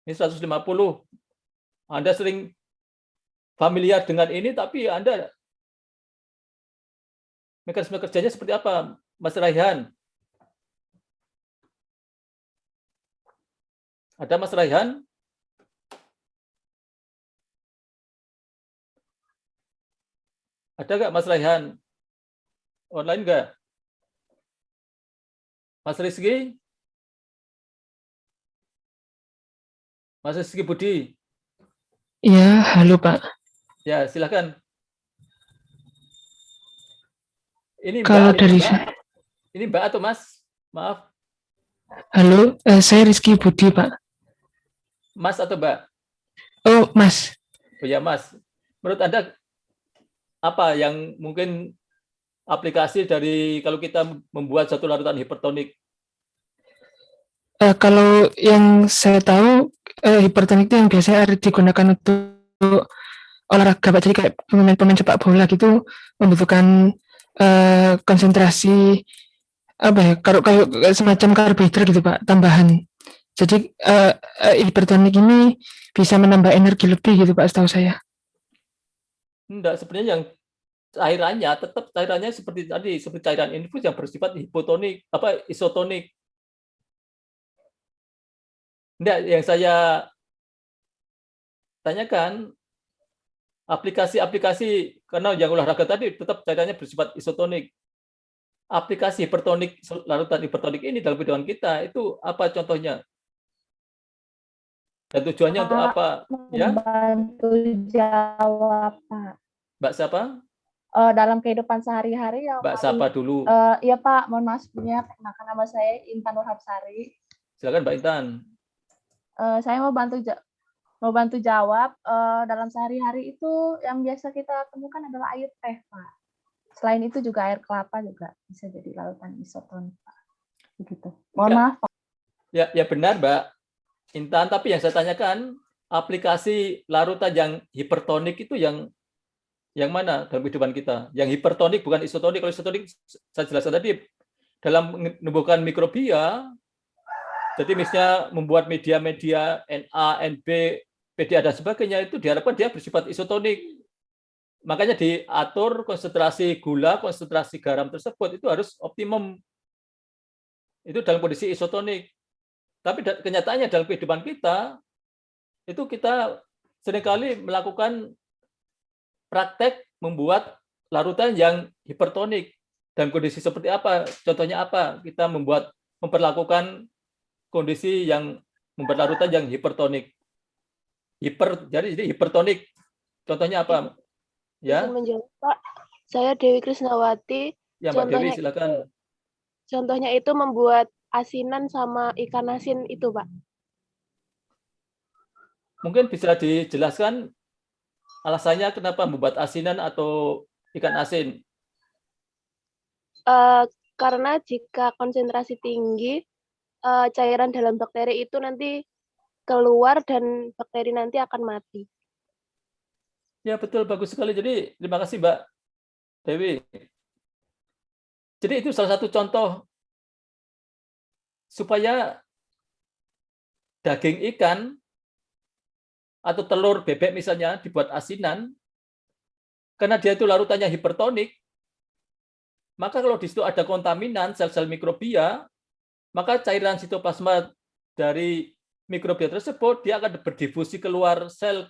Speaker 1: Ini 150. Anda sering familiar dengan ini, tapi Anda mekanisme kerjanya seperti apa, Mas Raihan? Ada Mas Raihan? Ada nggak Mas Raihan? Online nggak? Mas Rizky? Mas Rizky Budi?
Speaker 12: Ya, halo Pak.
Speaker 1: Ya, silakan. Ini
Speaker 12: Kalau
Speaker 1: Mbak,
Speaker 12: dari
Speaker 1: ini Mbak atau Mas? Maaf.
Speaker 12: halo, saya Rizky Budi Pak.
Speaker 1: Mas atau Mbak?
Speaker 12: Oh, Mas.
Speaker 1: Oh ya, Mas. Menurut Anda apa yang mungkin aplikasi dari kalau kita membuat satu larutan hipertonik?
Speaker 12: Kalau yang saya tahu hipertonik itu yang biasanya digunakan untuk olahraga Pak. Jadi kayak pemain sepak bola gitu membutuhkan konsentrasi apa ya? Kalau semacam karbohidrat gitu Pak, tambahan. Jadi hipertonik ini bisa menambah energi lebih gitu Pak, setahu saya.
Speaker 1: Enggak, sebenarnya yang cairannya tetap cairannya seperti tadi, seperti cairan infus yang bersifat hipotonik, isotonik. Enggak, yang saya tanyakan aplikasi-aplikasi, karena yang olahraga tadi tetap cairannya bersifat isotonik. Aplikasi hipertonik, larutan hipertonik ini dalam kehidupan kita itu apa contohnya? Dan tujuannya untuk apa? Ya,
Speaker 5: Membantu jawab, Pak.
Speaker 1: Mbak siapa?
Speaker 5: Dalam kehidupan sehari-hari yang
Speaker 1: Mbak siapa dulu?
Speaker 5: Iya Pak, mohon maaf sebelumnya, perkenalkan nama saya Intan Nurhapsari.
Speaker 1: Silakan Mbak Intan.
Speaker 5: Saya mau bantu jawab. Dalam sehari-hari itu yang biasa kita temukan adalah air teh, Pak. Selain itu juga air kelapa juga bisa jadi larutan isotonik, Pak. Begitu. Mohon maaf, Pak.
Speaker 1: Ya benar, Mbak Intan. Tapi yang saya tanyakan, aplikasi larutan yang hipertonik itu yang mana dalam kehidupan kita? Yang hipertonik bukan isotonik. Kalau isotonik saya jelaskan tadi dalam menumbuhkan mikrobia. Jadi misalnya membuat media-media Na, Nb, PDA dan sebagainya itu diharapkan dia bersifat isotonik. Makanya diatur konsentrasi gula, konsentrasi garam tersebut itu harus optimum. Itu dalam kondisi isotonik. Tapi kenyataannya dalam kehidupan kita, itu kita seringkali melakukan praktek membuat larutan yang hipertonik. Dalam kondisi seperti apa? Contohnya apa? Kita memperlakukan kondisi yang membuat larutan yang hipertonik. Jadi hipertonik. Contohnya apa? Ya.
Speaker 13: Bisa menjawab, Pak. Saya Dewi Krisnawati.
Speaker 1: Ya, Mbak Dewi, silakan.
Speaker 13: Contohnya itu membuat asinan sama ikan asin itu, Pak.
Speaker 1: Mungkin bisa dijelaskan alasannya kenapa membuat asinan atau ikan asin?
Speaker 13: Karena jika konsentrasi tinggi, cairan dalam bakteri itu nanti keluar dan bakteri nanti akan mati.
Speaker 1: Ya betul, bagus sekali. Jadi terima kasih Mbak Dewi. Jadi itu salah satu contoh supaya daging ikan atau telur bebek misalnya dibuat asinan, karena dia itu larutannya hipertonik, maka kalau di situ ada kontaminan sel-sel mikrobia, maka cairan sitoplasma dari mikrobia tersebut dia akan berdifusi keluar sel.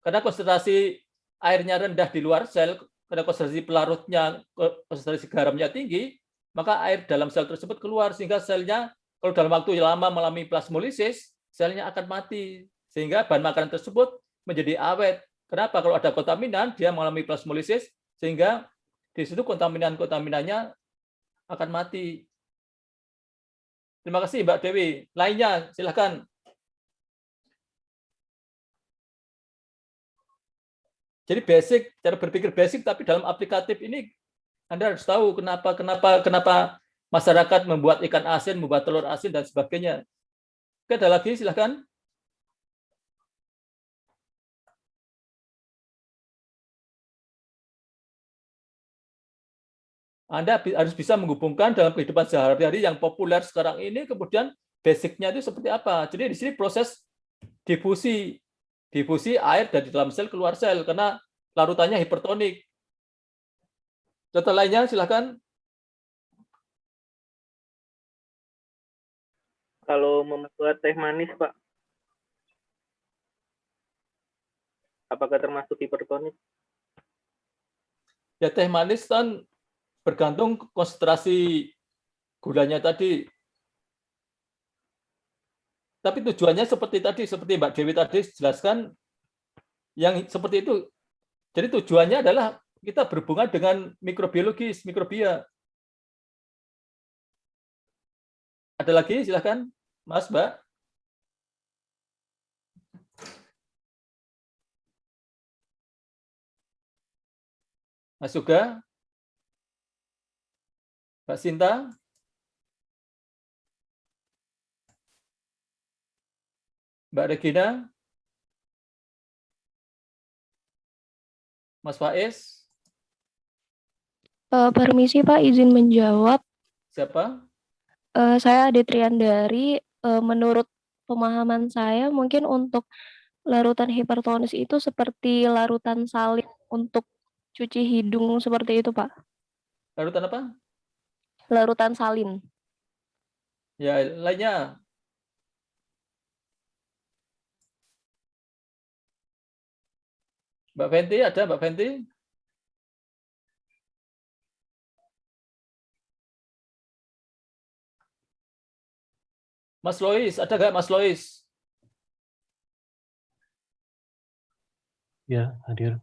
Speaker 1: Karena konsentrasi airnya rendah di luar sel, karena konsentrasi pelarutnya, konsentrasi garamnya tinggi, maka air dalam sel tersebut keluar, sehingga selnya kalau dalam waktu yang lama mengalami plasmolisis, selnya akan mati. Sehingga bahan makanan tersebut menjadi awet. Kenapa? Kalau ada kontaminan, dia mengalami plasmolisis, sehingga di situ kontaminan-kontaminannya akan mati. Terima kasih Mbak Dewi. Lainnya, silakan. Jadi basic, cara berpikir basic, tapi dalam aplikatif ini Anda harus tahu kenapa masyarakat membuat ikan asin, membuat telur asin dan sebagainya. Oke, ada lagi, silakan. Anda harus bisa menghubungkan dalam kehidupan sehari-hari yang populer sekarang ini, kemudian basicnya itu seperti apa. Jadi di sini proses difusi air dari dalam sel keluar sel, karena larutannya hipertonik. Contoh lainnya, silakan.
Speaker 11: Kalau membuat teh manis, Pak, apakah termasuk hipertonik?
Speaker 1: Ya, teh manis kan bergantung konsentrasi gulanya tadi. Tapi tujuannya seperti tadi, seperti Mbak Dewi tadi jelaskan, yang seperti itu. Jadi tujuannya adalah kita berhubungan dengan mikrobiologis, mikrobia. Ada lagi, silakan, Mas, Mbak. Mas Yoga. Mbak Sinta. Mbak Regina. Mas Faiz.
Speaker 14: Permisi Pak, izin menjawab.
Speaker 1: Siapa?
Speaker 14: Saya Ade Triandari. Menurut pemahaman saya, mungkin untuk larutan hipertonis itu seperti larutan salin untuk cuci hidung seperti itu, Pak.
Speaker 1: Larutan apa?
Speaker 14: Larutan salin.
Speaker 1: Ya, lainnya. Mbak Fenty, ada Mbak Fenty? Mas Lois, ada nggak Mas Lois?
Speaker 15: Ya, hadir.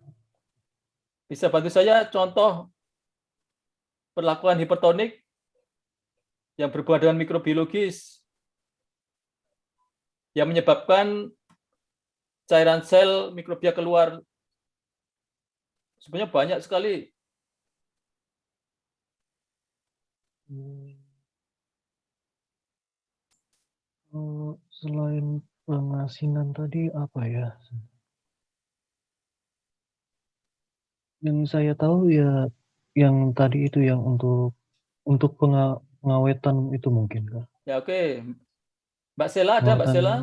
Speaker 1: Bisa bantu saya contoh perlakuan hipertonik yang berhubungan dengan mikrobiologis yang menyebabkan cairan sel mikrobia keluar. Sebenarnya banyak sekali.
Speaker 15: Selain pengasinan tadi apa ya? Yang saya tahu ya yang tadi itu yang untuk pengawetan itu mungkin, Kak.
Speaker 1: Ya, oke. Mbak Sela ada, Mbak Sela?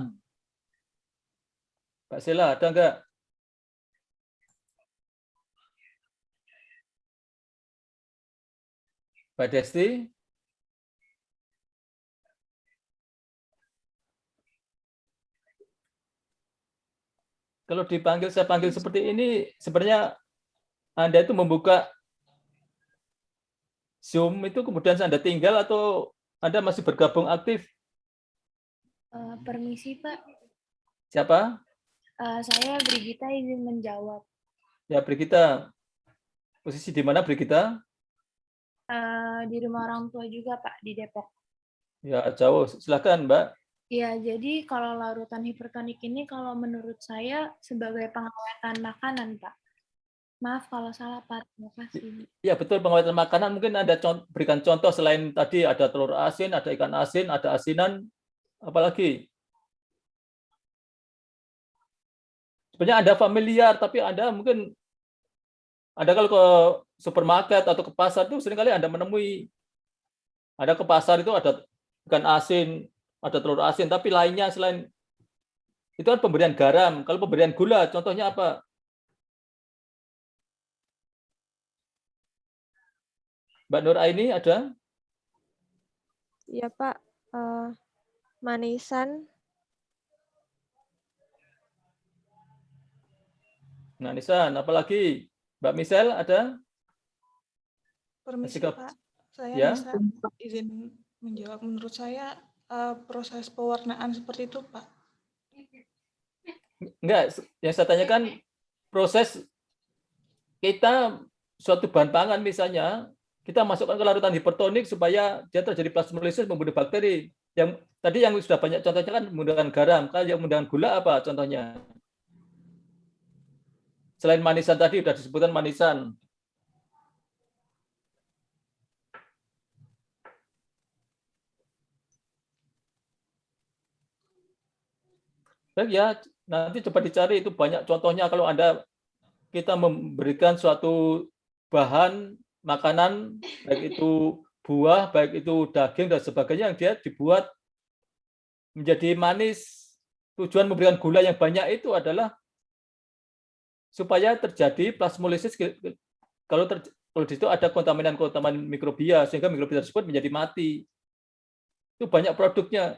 Speaker 1: Mbak Sela ada enggak? Mbak Desti? Kalau dipanggil, saya panggil seperti ini, sebenarnya Anda itu membuka Zoom itu kemudian Anda tinggal atau Anda masih bergabung aktif?
Speaker 10: Permisi Pak,
Speaker 1: Siapa?
Speaker 10: saya Brigita izin menjawab.
Speaker 1: Ya, Brigita. Posisi di mana, Brigita?
Speaker 10: Di rumah orang tua juga Pak, di Depok.
Speaker 1: Ya, jauh. Silakan, Mbak.
Speaker 10: Ya, jadi kalau larutan hipertonik ini kalau menurut saya sebagai pengawetan makanan, Pak. Maaf kalau salah, Pak. Terima kasih.
Speaker 1: Ya, betul, pengawetan makanan. Mungkin Anda berikan contoh selain tadi ada telur asin, ada ikan asin, ada asinan, apalagi? Sebenarnya Anda familiar, tapi Anda mungkin kalau ke supermarket atau ke pasar itu seringkali Anda menemui, ada ke pasar itu ada ikan asin, ada telur asin, tapi lainnya selain itu kan pemberian garam. Kalau pemberian gula, contohnya apa? Mbak Nur Aini ada?
Speaker 16: Iya Pak, manisan.
Speaker 1: Nah, Nisan, apalagi? Mbak Michelle ada?
Speaker 17: Permisi
Speaker 1: Sikap.
Speaker 17: Pak, saya
Speaker 1: Ya.
Speaker 17: bisa izin menjawab. Menurut saya proses pewarnaan seperti itu Pak.
Speaker 1: Enggak, yang saya tanyakan proses kita suatu bahan pangan misalnya, kita masukkan ke larutan hipertonik supaya dia terjadi plasmolisis membunuh bakteri. Yang tadi yang sudah banyak contohnya kan menggunakan garam, kalau yang menggunakan gula apa contohnya? Selain manisan tadi sudah disebutkan manisan. Baik ya, nanti coba dicari itu banyak contohnya kalau kita memberikan suatu bahan makanan, baik itu buah, baik itu daging dan sebagainya yang dia dibuat menjadi manis. Tujuan memberikan gula yang banyak itu adalah supaya terjadi plasmolisis kalau di situ ada kontaminan mikrobia sehingga mikrobia tersebut menjadi mati. Itu banyak produknya.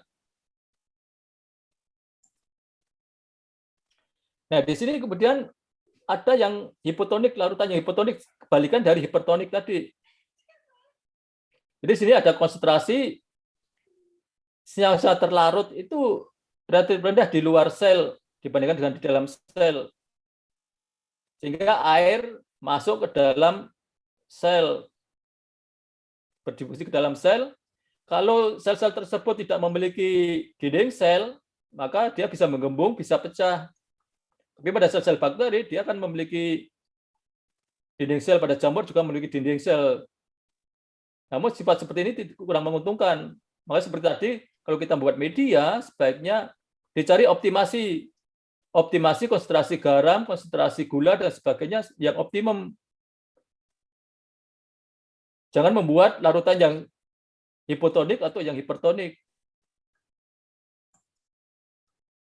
Speaker 1: Nah, di sini kemudian ada yang hipotonik, larutan yang hipotonik, kebalikan dari hipertonik tadi. Jadi di sini ada konsentrasi senyawa terlarut itu relatif rendah di luar sel dibandingkan dengan di dalam sel. Sehingga air masuk ke dalam sel, berdifusi ke dalam sel. Kalau sel-sel tersebut tidak memiliki dinding sel, maka dia bisa menggembung, bisa pecah. Tapi pada sel-sel bakteri, dia akan memiliki dinding sel, pada jamur juga memiliki dinding sel. Namun sifat seperti ini kurang menguntungkan. Maka seperti tadi, kalau kita membuat media, sebaiknya dicari optimasi konsentrasi garam, konsentrasi gula, dan sebagainya yang optimum. Jangan membuat larutan yang hipotonik atau yang hipertonik.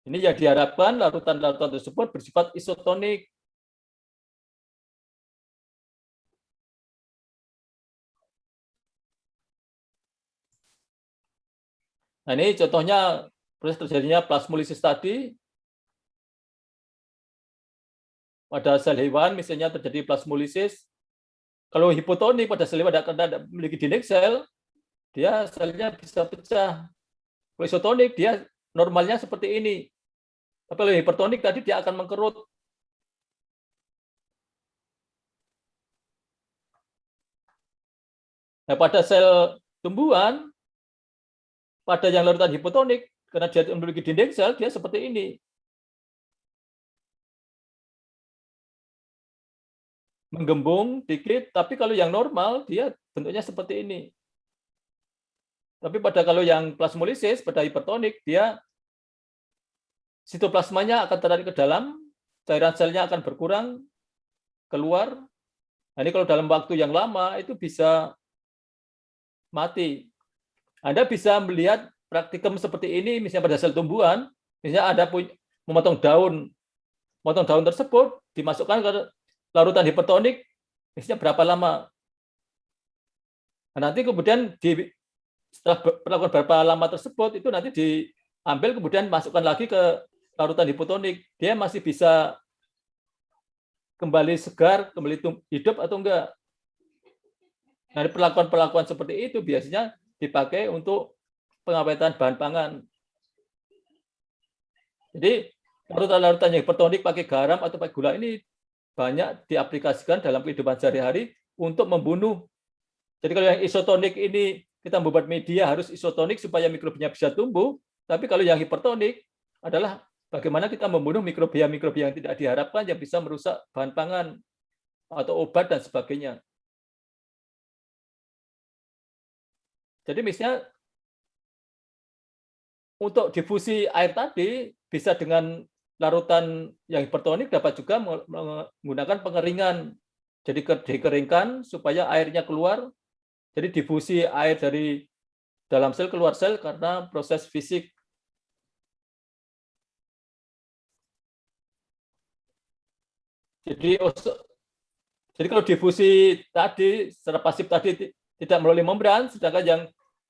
Speaker 1: Ini yang diharapkan larutan-larutan tersebut bersifat isotonik. Nah, ini contohnya proses terjadinya plasmolisis tadi. Pada sel hewan misalnya terjadi plasmolisis. Kalau hipotonik pada sel hewan tidak memiliki dinding sel, dia selnya bisa pecah. Kalau isotonik dia normalnya seperti ini. Tapi kalau hipertonik tadi dia akan mengkerut. Nah, pada sel tumbuhan, pada yang larutan hipotonik, karena dia memiliki dinding sel, dia seperti ini. Menggembung dikit, tapi kalau yang normal, dia bentuknya seperti ini. Tapi kalau yang plasmolisis, pada hipertonik, dia sitoplasmanya akan tertarik ke dalam, cairan selnya akan berkurang, keluar. Nah, ini kalau dalam waktu yang lama, itu bisa mati. Anda bisa melihat praktikum seperti ini, misalnya pada sel tumbuhan, misalnya Anda memotong daun tersebut, dimasukkan ke larutan hipertonik, misalnya berapa lama. Nah, nanti kemudian setelah melakukan berapa lama tersebut, itu nanti diambil kemudian masukkan lagi ke larutan hipotonik. Dia masih bisa kembali segar, kembali hidup atau enggak. Nah, perlakuan-perlakuan seperti itu biasanya dipakai untuk pengawetan bahan pangan. Jadi larutan-larutan yang hipertonik pakai garam atau pakai gula ini banyak diaplikasikan dalam kehidupan sehari-hari untuk membunuh. Jadi kalau yang isotonik ini kita membuat media harus isotonik supaya mikrobia bisa tumbuh, tapi kalau yang hipertonik adalah bagaimana kita membunuh mikrobia-mikrobia yang tidak diharapkan yang bisa merusak bahan pangan atau obat dan sebagainya. Jadi misalnya untuk difusi air tadi bisa dengan larutan yang hipertonik, dapat juga menggunakan pengeringan. Jadi dikeringkan supaya airnya keluar. Jadi difusi air dari dalam sel keluar sel karena proses fisik. Jadi kalau difusi tadi secara pasif tadi tidak melalui membran, sedangkan yang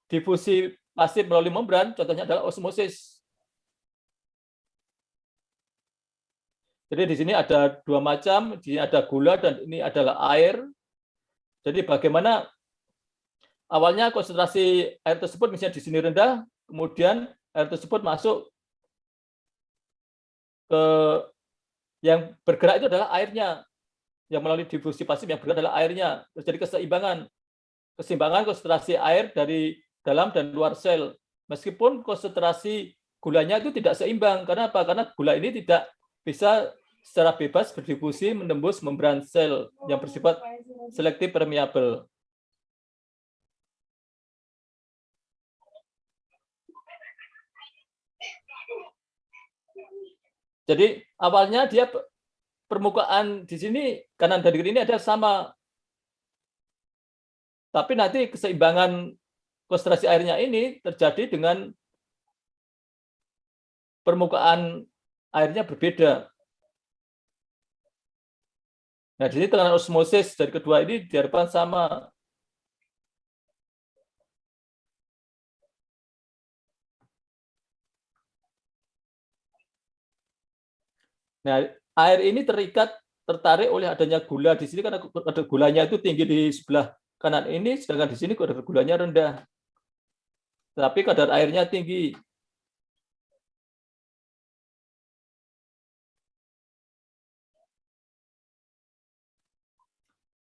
Speaker 1: difusi pasif melalui membran, contohnya adalah osmosis. Jadi di sini ada dua macam, di sini ada gula dan ini adalah air. Jadi bagaimana awalnya konsentrasi air tersebut misalnya di sini rendah, kemudian air tersebut masuk ke yang bergerak itu adalah airnya. Yang melalui difusi pasif yang bergerak adalah airnya. Terjadi keseimbangan konsentrasi air dari dalam dan luar sel. Meskipun konsentrasi gulanya itu tidak seimbang. Karena apa? Karena gula ini tidak bisa secara bebas berdifusi menembus membran sel yang bersifat selektif permeabel. Jadi awalnya dia permukaan di sini kanan dan kiri ini ada sama. Tapi nanti keseimbangan konsentrasi airnya ini terjadi dengan permukaan airnya berbeda. Nah, di sini tekanan osmosis dari kedua ini diharapkan sama. Nah, air ini tertarik oleh adanya gula di sini karena kadar gulanya itu tinggi di sebelah kanan ini, sedangkan di sini kadar gulanya rendah. Tapi kadar airnya tinggi.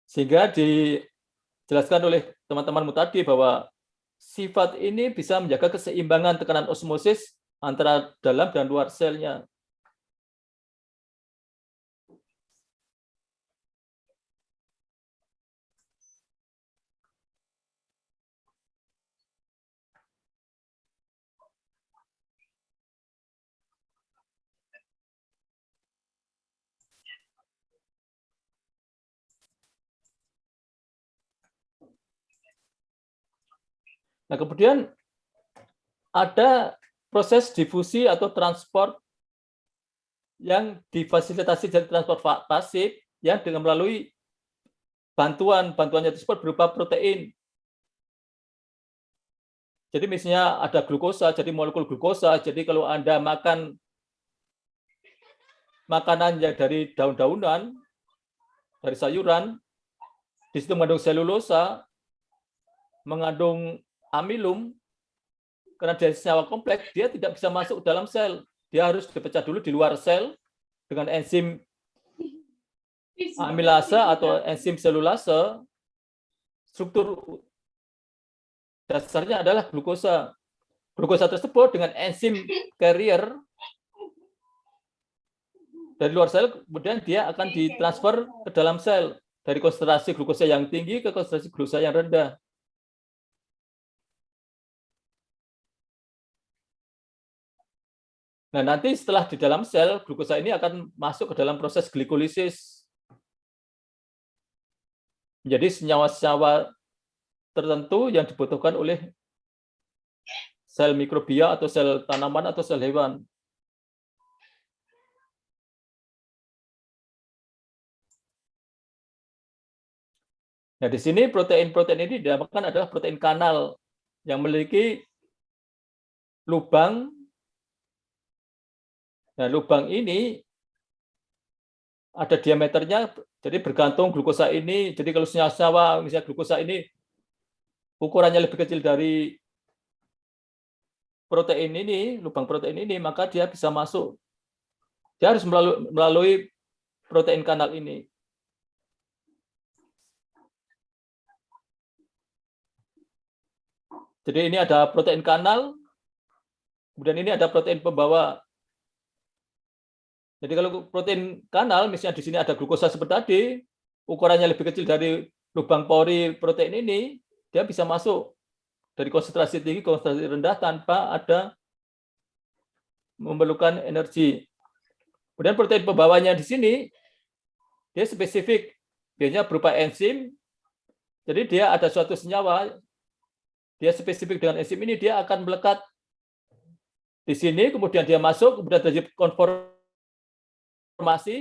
Speaker 1: Sehingga dijelaskan oleh teman-temanmu tadi bahwa sifat ini bisa menjaga keseimbangan tekanan osmosis antara dalam dan luar selnya. Nah, kemudian ada proses difusi atau transport yang difasilitasi dari transport pasif yang dengan melalui bantuannya tersebut berupa protein. Jadi misalnya ada glukosa, jadi molekul glukosa. Jadi kalau Anda makan makanan yang dari daun-daunan, dari sayuran, di situ mengandung selulosa, mengandung amilum, karena dia senyawa kompleks, dia tidak bisa masuk dalam sel. Dia harus dipecah dulu di luar sel dengan enzim amilasa atau enzim selulase. Struktur dasarnya adalah glukosa. Glukosa tersebut dengan enzim carrier dari luar sel, kemudian dia akan ditransfer ke dalam sel dari konsentrasi glukosa yang tinggi ke konsentrasi glukosa yang rendah. Nah, nanti setelah di dalam sel, glukosa ini akan masuk ke dalam proses glikolisis. Menjadi senyawa-senyawa tertentu yang dibutuhkan oleh sel mikrobia atau sel tanaman atau sel hewan. Nah, di sini protein-protein ini dinamakan adalah protein kanal yang memiliki lubang. Nah, lubang ini ada diameternya, jadi bergantung glukosa ini. Jadi kalau senyawa, misalnya glukosa ini ukurannya lebih kecil dari protein ini, lubang protein ini, maka dia bisa masuk. Dia harus melalui protein kanal ini. Jadi ini ada protein kanal, kemudian ini ada protein pembawa. Jadi kalau protein kanal, misalnya di sini ada glukosa seperti tadi, ukurannya lebih kecil dari lubang pori protein ini, dia bisa masuk dari konsentrasi tinggi ke konsentrasi rendah tanpa ada memerlukan energi. Kemudian protein pembawanya di sini, dia spesifik, biasanya berupa enzim. Jadi dia ada suatu senyawa, dia spesifik dengan enzim ini, dia akan melekat di sini, kemudian dia masuk, kemudian terjadi konformasi,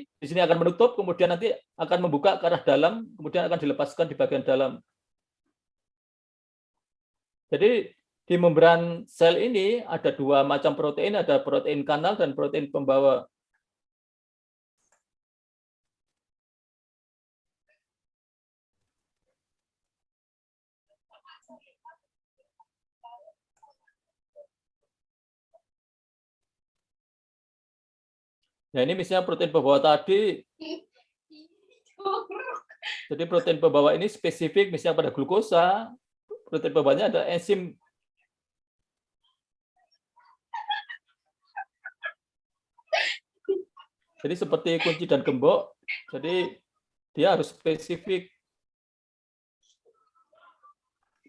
Speaker 1: di sini akan menutup, kemudian nanti akan membuka ke arah dalam, kemudian akan dilepaskan di bagian dalam. Jadi di membran sel ini ada dua macam protein, ada protein kanal dan protein pembawa. Nah, ini misalnya protein pembawa tadi. Jadi protein pembawa ini spesifik misalnya pada glukosa. Protein pembawanya ada enzim. Jadi seperti kunci dan gembok. Jadi dia harus spesifik.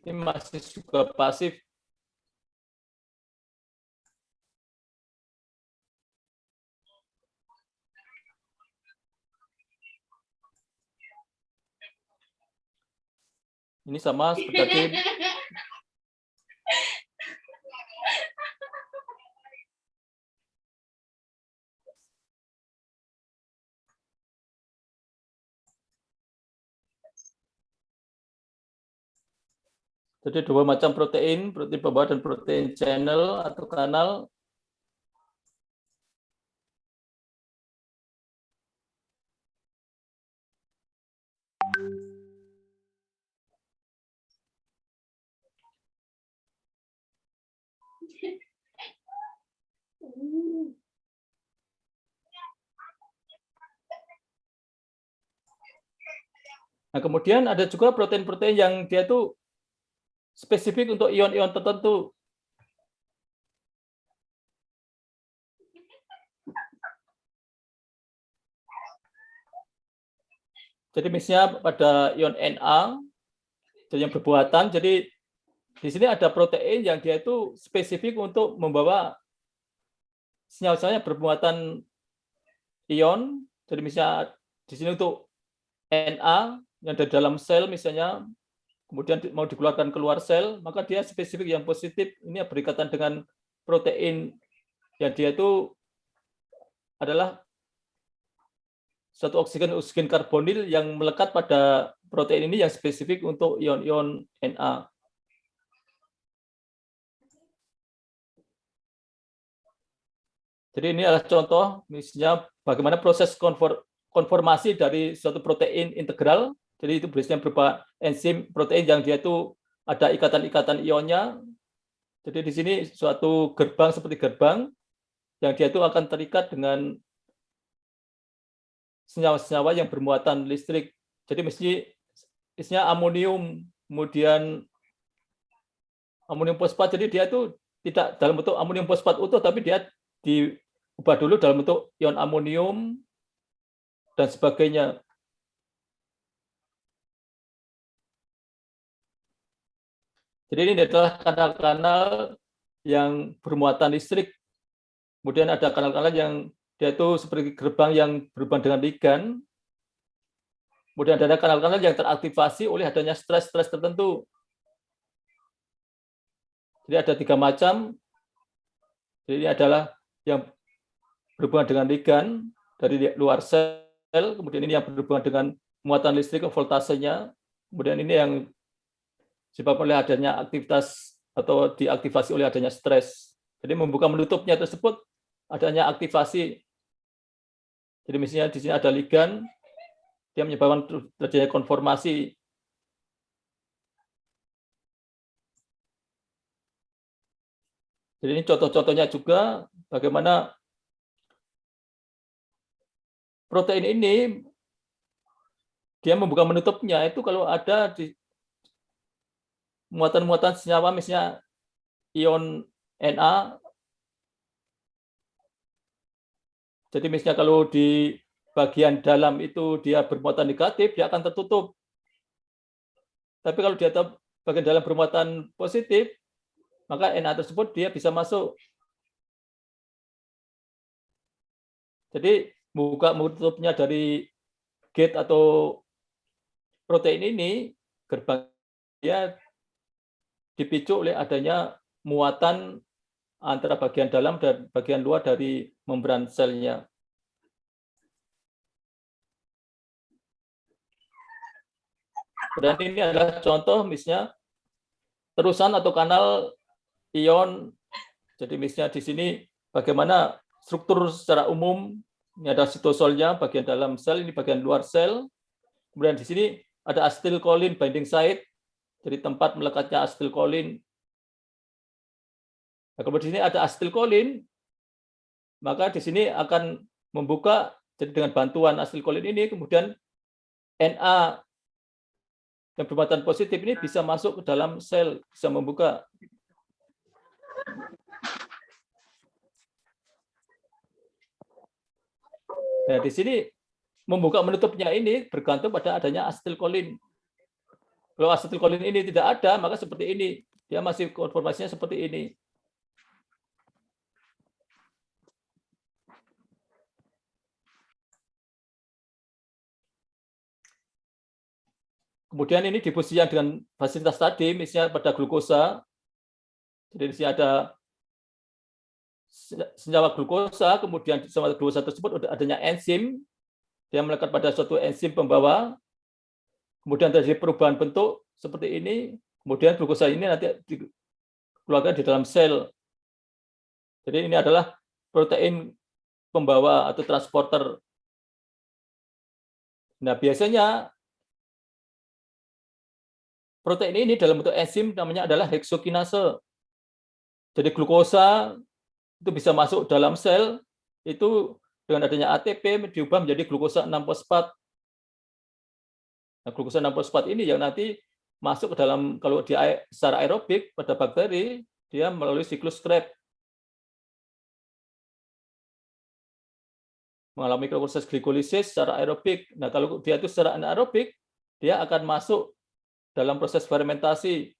Speaker 1: Ini masih juga pasif. Ini sama seperti tadi. Jadi dua macam protein, protein pembawa dan protein channel atau kanal. Nah, kemudian ada juga protein-protein yang dia tuh spesifik untuk ion-ion tertentu. Jadi misalnya pada ion Na, jadi yang berbuatan, jadi di sini ada protein yang dia itu spesifik untuk membawa senyawa-senyawa bermuatan ion. Jadi misalnya di sini untuk Na yang dari dalam sel misalnya, kemudian mau dikeluarkan keluar sel, maka dia spesifik yang positif. Ini berikatan dengan protein yang dia itu adalah satu oksigen karbonil yang melekat pada protein ini yang spesifik untuk ion-ion Na. Jadi ini adalah contoh misalnya bagaimana proses konformasi dari suatu protein integral. Jadi itu biasanya berupa enzim protein yang dia itu ada ikatan-ikatan ionnya. Jadi di sini suatu gerbang seperti gerbang yang dia itu akan terikat dengan senyawa-senyawa yang bermuatan listrik. Jadi misalnya amonium, kemudian amonium fosfat. Jadi dia itu tidak dalam bentuk amonium fosfat utuh, tapi dia diubah dulu dalam bentuk ion amonium dan sebagainya. Jadi ini adalah kanal-kanal yang bermuatan listrik. Kemudian ada kanal-kanal yang dia itu seperti gerbang yang berhubungan dengan ligan. Kemudian ada kanal-kanal yang teraktivasi oleh adanya stres-stres tertentu. Jadi ada 3 macam. Jadi ini adalah yang berhubungan dengan ligan dari luar sel. Kemudian ini yang berhubungan dengan muatan listrik, voltasenya. Kemudian ini yang disebabkan oleh adanya aktivitas atau diaktifasi oleh adanya stres. Jadi membuka menutupnya tersebut adanya aktivasi. Jadi misalnya di sini ada ligan, dia menyebabkan terjadinya konformasi. Jadi ini contoh-contohnya juga bagaimana protein ini dia membuka menutupnya itu kalau ada di muatan-muatan senyawa misalnya ion Na. Jadi misalnya kalau di bagian dalam itu dia bermuatan negatif, dia akan tertutup. Tapi kalau dia bagian dalam bermuatan positif, maka Na tersebut dia bisa masuk. Jadi buka menutupnya dari gate atau protein ini, gerbang dia dipicu oleh adanya muatan antara bagian dalam dan bagian luar dari membran selnya. Dan ini adalah contoh misalnya terusan atau kanal ion. Jadi misalnya di sini bagaimana struktur secara umum. Ini ada sitosolnya, bagian dalam sel, ini bagian luar sel. Kemudian di sini ada acetylcholine binding site, jadi tempat melekatnya acetylcholine. Nah, kemudian di sini ada acetylcholine, maka di sini akan membuka, jadi dengan bantuan acetylcholine ini, kemudian Na yang bermuatan positif ini bisa masuk ke dalam sel, bisa membuka. Nah, di sini membuka menutupnya ini bergantung pada adanya acetylcholine. Kalau acetylcholine ini tidak ada, maka seperti ini. Dia masih konformasinya seperti ini. Kemudian ini difusikan dengan fasilitas tadi, misalnya pada glukosa. Jadi di sini ada senyawa glukosa, kemudian di senyawa glukosa tersebut adanya enzim, dia melekat pada suatu enzim pembawa, kemudian terjadi perubahan bentuk seperti ini, kemudian glukosa ini nanti dikeluarkan di dalam sel. Jadi ini adalah protein pembawa atau transporter. Nah, biasanya protein ini dalam bentuk enzim namanya adalah heksokinase. Jadi glukosa itu bisa masuk dalam sel, itu dengan adanya ATP diubah menjadi glukosa 6-fosfat. Nah, glukosa 6-fosfat ini yang nanti masuk ke dalam, kalau dia secara aerobik pada bakteri, dia melalui siklus Krebs. Mengalami proses glikolisis secara aerobik. Nah, kalau dia itu secara anaerobik, dia akan masuk dalam proses fermentasi.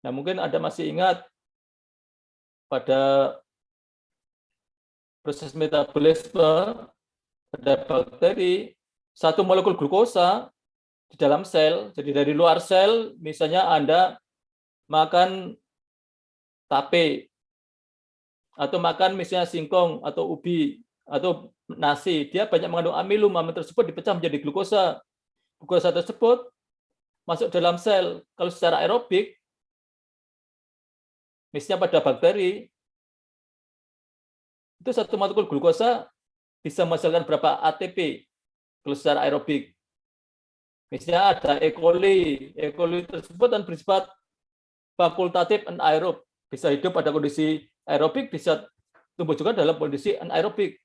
Speaker 1: Nah, mungkin Anda masih ingat pada proses metabolisme pada bakteri, satu molekul glukosa di dalam sel, jadi dari luar sel, misalnya Anda makan tape, atau makan misalnya singkong, atau ubi, atau nasi, dia banyak mengandung amilum, amilum tersebut dipecah menjadi glukosa. Glukosa tersebut masuk dalam sel. Kalau secara aerobik, misalnya pada bakteri, itu satu molekul glukosa bisa menghasilkan berapa ATP kalau secara aerobik. Misalnya ada E. coli. E. coli tersebut dan bersifat fakultatif anaerob. Bisa hidup pada kondisi aerobik, bisa tumbuh juga dalam kondisi anaerobik.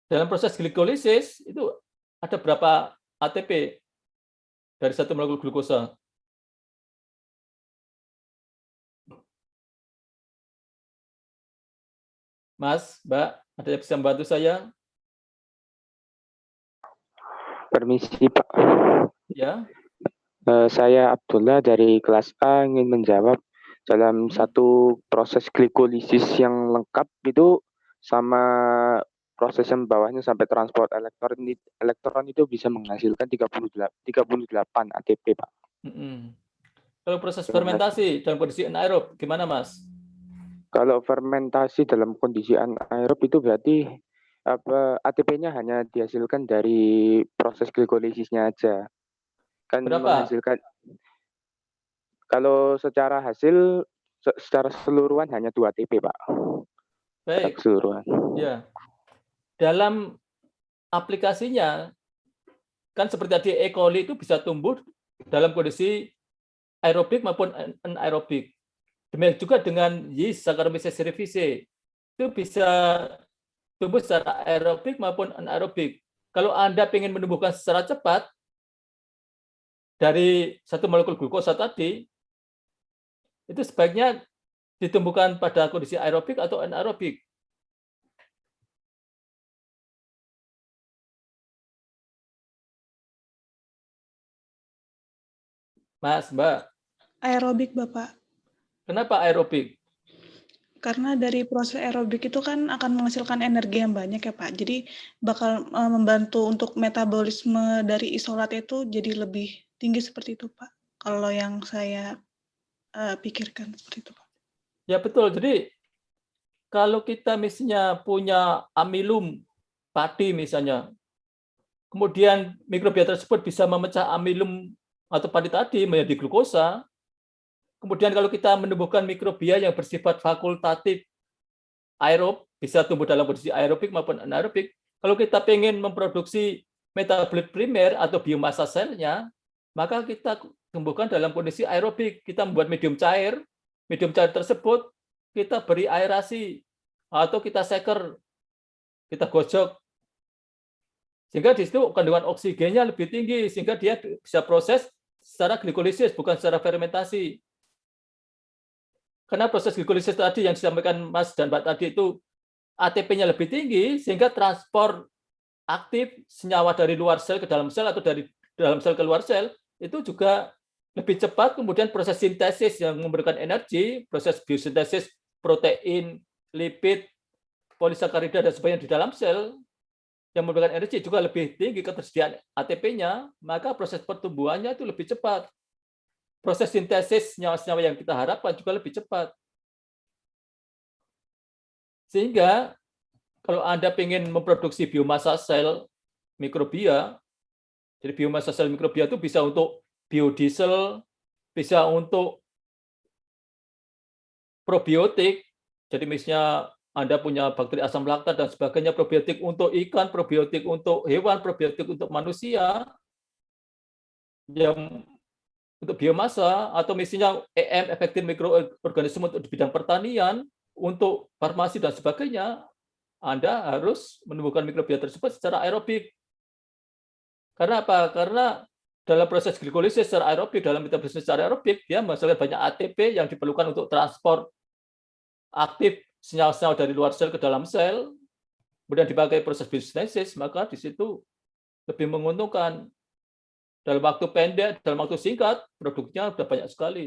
Speaker 1: Dalam proses glikolisis itu ada berapa ATP dari satu molekul glukosa? Mas, Mbak, ada yang bisa membantu saya?
Speaker 18: Permisi, Pak.
Speaker 1: Ya.
Speaker 18: Saya Abdullah dari kelas A ingin menjawab dalam satu proses glikolisis yang lengkap itu sama proses yang bawahnya sampai transport elektron itu bisa menghasilkan 38 ATP, Pak.
Speaker 1: Kalau proses fermentasi dalam kondisi anaerob, gimana, Mas?
Speaker 18: Kalau fermentasi dalam kondisi anaerob itu berarti ATP-nya hanya dihasilkan dari proses glikolisisnya aja. Kan
Speaker 1: berapa?
Speaker 18: Menghasilkan, kalau secara hasil secara keseluruhan hanya 2 ATP, Pak.
Speaker 1: Baik.
Speaker 18: Keseluruhan.
Speaker 1: Ya. Dalam aplikasinya kan seperti tadi E. coli itu bisa tumbuh dalam kondisi aerobik maupun anaerobik. Demikian juga dengan yeast Saccharomyces cerevisiae itu bisa tumbuh secara aerobik maupun anaerobik. Kalau Anda ingin menumbuhkan secara cepat dari satu molekul glukosa tadi, itu sebaiknya ditumbuhkan pada kondisi aerobik atau anaerobik. Mas, Mbak.
Speaker 17: Aerobik, Bapak.
Speaker 1: Kenapa aerobik?
Speaker 17: Karena dari proses aerobik itu kan akan menghasilkan energi yang banyak ya, Pak. Jadi bakal membantu untuk metabolisme dari isolat itu jadi lebih tinggi seperti itu, Pak. Kalau yang saya pikirkan seperti itu, Pak.
Speaker 1: Ya betul. Jadi kalau kita misalnya punya amilum padi misalnya, kemudian mikrobia tersebut bisa memecah amilum atau padi tadi menjadi glukosa. Kemudian kalau kita menumbuhkan mikrobia yang bersifat fakultatif aerob, bisa tumbuh dalam kondisi aerobik maupun anaerobik. Kalau kita ingin memproduksi metabolit primer atau biomasa selnya, maka kita tumbuhkan dalam kondisi aerobik. Kita membuat medium cair tersebut kita beri aerasi atau kita seker, kita gojok. Sehingga di situ kandungan oksigennya lebih tinggi, sehingga dia bisa proses secara glikolisis, bukan secara fermentasi. Karena proses glikolisis tadi yang disampaikan Mas dan Mbak tadi itu ATP-nya lebih tinggi, sehingga transport aktif senyawa dari luar sel ke dalam sel atau dari dalam sel ke luar sel itu juga lebih cepat. Kemudian proses sintesis yang memberikan energi, proses biosintesis protein, lipid, polisakarida dan sebagainya di dalam sel yang memberikan energi juga lebih tinggi ketersediaan ATP-nya, maka proses pertumbuhannya itu lebih cepat. Proses sintesis senyawa-senyawa yang kita harapkan juga lebih cepat. Sehingga kalau Anda ingin memproduksi biomasa sel mikrobia, jadi biomasa sel mikrobia itu bisa untuk biodiesel, bisa untuk probiotik, jadi misalnya Anda punya bakteri asam laktat dan sebagainya, probiotik untuk ikan, probiotik untuk hewan, probiotik untuk manusia, yang untuk biomasa, atau misalnya EM, efektif mikroorganisme untuk di bidang pertanian, untuk farmasi dan sebagainya, Anda harus menumbuhkan mikrobia tersebut secara aerobik. Karena apa? Karena dalam proses glikolisis secara aerobik, dalam metabolisme secara aerobik, dia menghasilkan banyak ATP yang diperlukan untuk transport aktif senyawa-senyawa dari luar sel ke dalam sel, kemudian dipakai proses biosintesis, maka di situ lebih menguntungkan. Dalam waktu pendek, dalam waktu singkat, produknya sudah banyak sekali.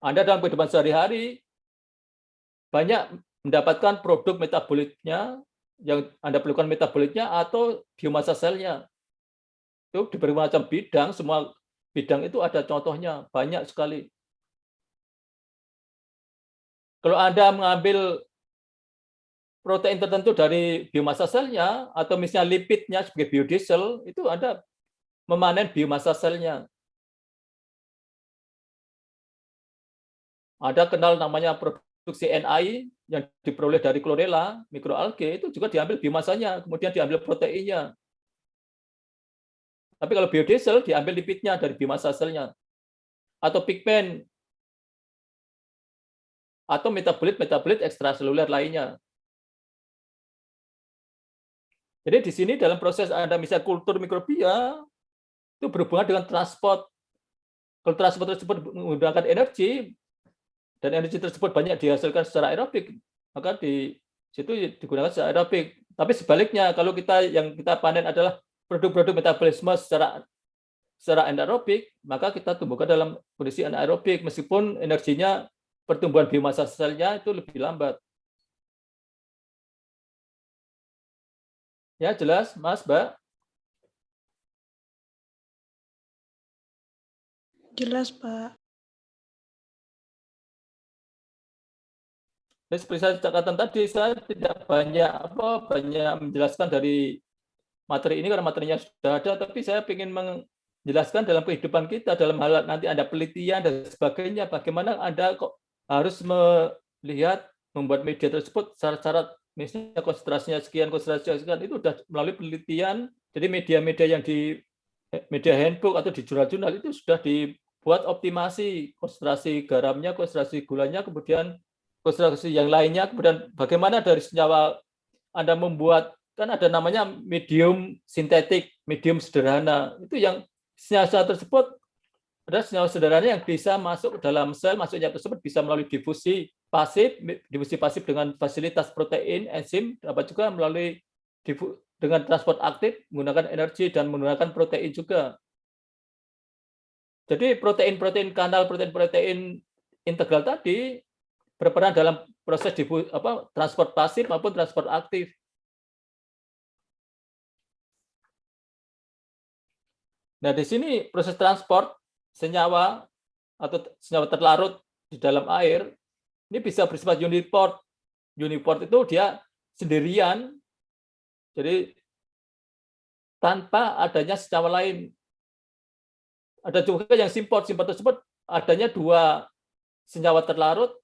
Speaker 1: Anda dalam kehidupan sehari-hari banyak mendapatkan produk metabolitnya, yang Anda perlukan metabolitnya atau biomasa selnya. Itu di berbagai macam bidang, semua bidang itu ada contohnya, banyak sekali. Kalau Anda mengambil protein tertentu dari biomasa selnya, atau misalnya lipidnya sebagai biodiesel, itu Anda memanen biomasa selnya. Ada kenal namanya produksi NI yang diperoleh dari chlorella, mikroalgae, itu juga diambil biomasanya, kemudian diambil proteinnya. Tapi kalau biodiesel diambil lipidnya dari biomasa selnya. Atau pigmen, atau metabolit ekstraseluler lainnya. Jadi di sini dalam proses Anda misalnya kultur mikrobia, itu berhubungan dengan transport. Kalau transport tersebut menggunakan energi, dan energi tersebut banyak dihasilkan secara aerobik, maka di situ digunakan secara aerobik. Tapi sebaliknya, kalau yang kita panen adalah produk-produk metabolisme secara anaerobik, maka kita tumbuhkan dalam kondisi anaerobik, meskipun energinya, pertumbuhan biomasa selnya itu lebih lambat. Ya, jelas, Mas, Mbak?
Speaker 17: Jelas, Pak.
Speaker 1: Jadi seperti saya katakan tadi, saya tidak banyak menjelaskan dari materi ini karena materinya sudah ada, tapi saya ingin menjelaskan dalam kehidupan kita, dalam hal nanti Anda penelitian dan sebagainya, bagaimana Anda kok harus melihat, membuat media tersebut syarat-syarat, misalnya konsentrasinya sekian, itu sudah melalui penelitian. Jadi media-media yang di media handbook atau di jurnal-jurnal itu sudah dibuat optimasi, konsentrasi garamnya, konsentrasi gulanya, kemudian konsentrasi yang lainnya, kemudian bagaimana dari senyawa Anda membuat, kan ada namanya medium sintetik, medium sederhana. Itu yang senyawa tersebut ada senyawa sederhana yang bisa masuk ke dalam sel, masuknya tersebut bisa melalui difusi pasif dengan fasilitas protein, enzim, dapat juga melalui dengan transport aktif menggunakan energi dan menggunakan protein juga. Jadi protein-protein kanal, protein-protein integral tadi berperan dalam proses transport pasif maupun transport aktif. Nah, di sini proses transport senyawa atau senyawa terlarut di dalam air ini bisa bersifat uniport. Uniport itu dia sendirian. Jadi tanpa adanya senyawa lain. Ada juga yang simport tersebut adanya 2 senyawa terlarut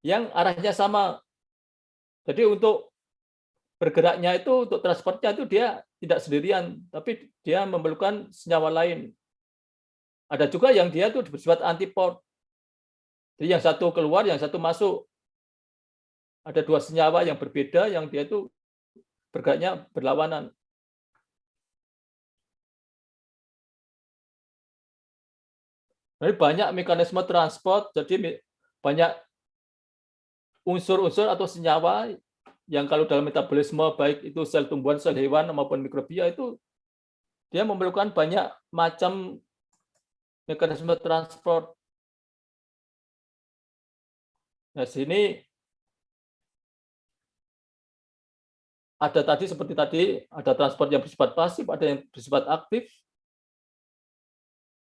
Speaker 1: yang arahnya sama. Jadi untuk bergeraknya itu, untuk transportnya itu dia tidak sendirian, tapi dia memerlukan senyawa lain. Ada juga yang dia itu bersifat antiport. Jadi yang satu keluar, yang satu masuk. Ada 2 senyawa yang berbeda yang dia itu bergeraknya berlawanan. Jadi banyak mekanisme transport, jadi banyak unsur-unsur atau senyawa yang kalau dalam metabolisme baik itu sel tumbuhan, sel hewan maupun mikrobia itu dia memerlukan banyak macam mekanisme transport. Nah, sini ada tadi seperti tadi, ada transport yang bersifat pasif, ada yang bersifat aktif.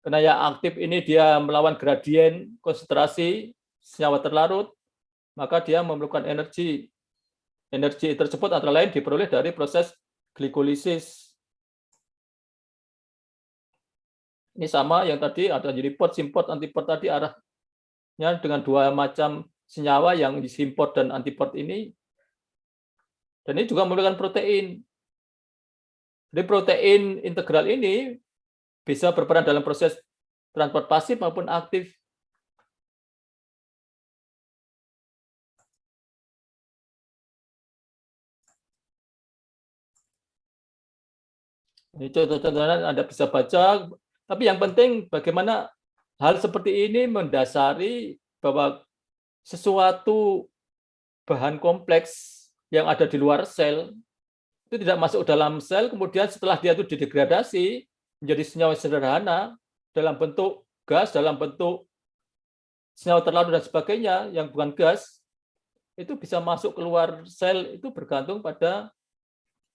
Speaker 1: Karena yang aktif ini dia melawan gradien konsentrasi senyawa terlarut, maka dia memerlukan energi. Energi tersebut antara lain diperoleh dari proses glikolisis. Ini sama yang tadi ada jadi port, simport, antiport tadi arahnya dengan 2 macam senyawa yang disimport dan antiport ini. Dan ini juga memerlukan protein. Jadi protein integral ini bisa berperan dalam proses transport pasif maupun aktif. Ini contoh-contohnya Anda bisa baca, tapi yang penting bagaimana hal seperti ini mendasari bahwa sesuatu bahan kompleks yang ada di luar sel itu tidak masuk dalam sel, kemudian setelah dia itu didegradasi menjadi senyawa sederhana dalam bentuk gas, dalam bentuk senyawa terlarut dan sebagainya yang bukan gas, itu bisa masuk keluar sel, itu bergantung pada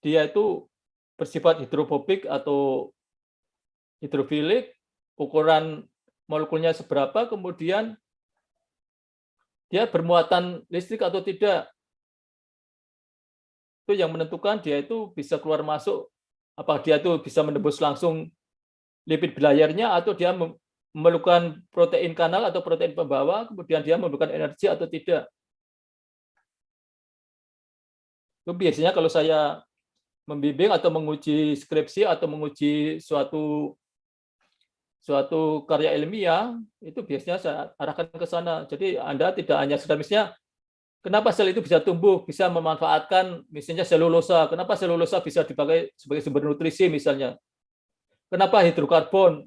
Speaker 1: dia itu bersifat hidrofobik atau hidrofilik, ukuran molekulnya seberapa, kemudian dia bermuatan listrik atau tidak. Itu yang menentukan dia itu bisa keluar masuk, apakah dia itu bisa menembus langsung lipid belayarnya atau dia memerlukan protein kanal atau protein pembawa, kemudian dia memerlukan energi atau tidak. Itu biasanya kalau saya membimbing atau menguji skripsi atau menguji suatu karya ilmiah, itu biasanya saya arahkan ke sana. Jadi Anda tidak hanya sekedar misalnya, kenapa sel itu bisa tumbuh, bisa memanfaatkan misalnya selulosa, kenapa selulosa bisa dipakai sebagai sumber nutrisi misalnya. Kenapa hidrokarbon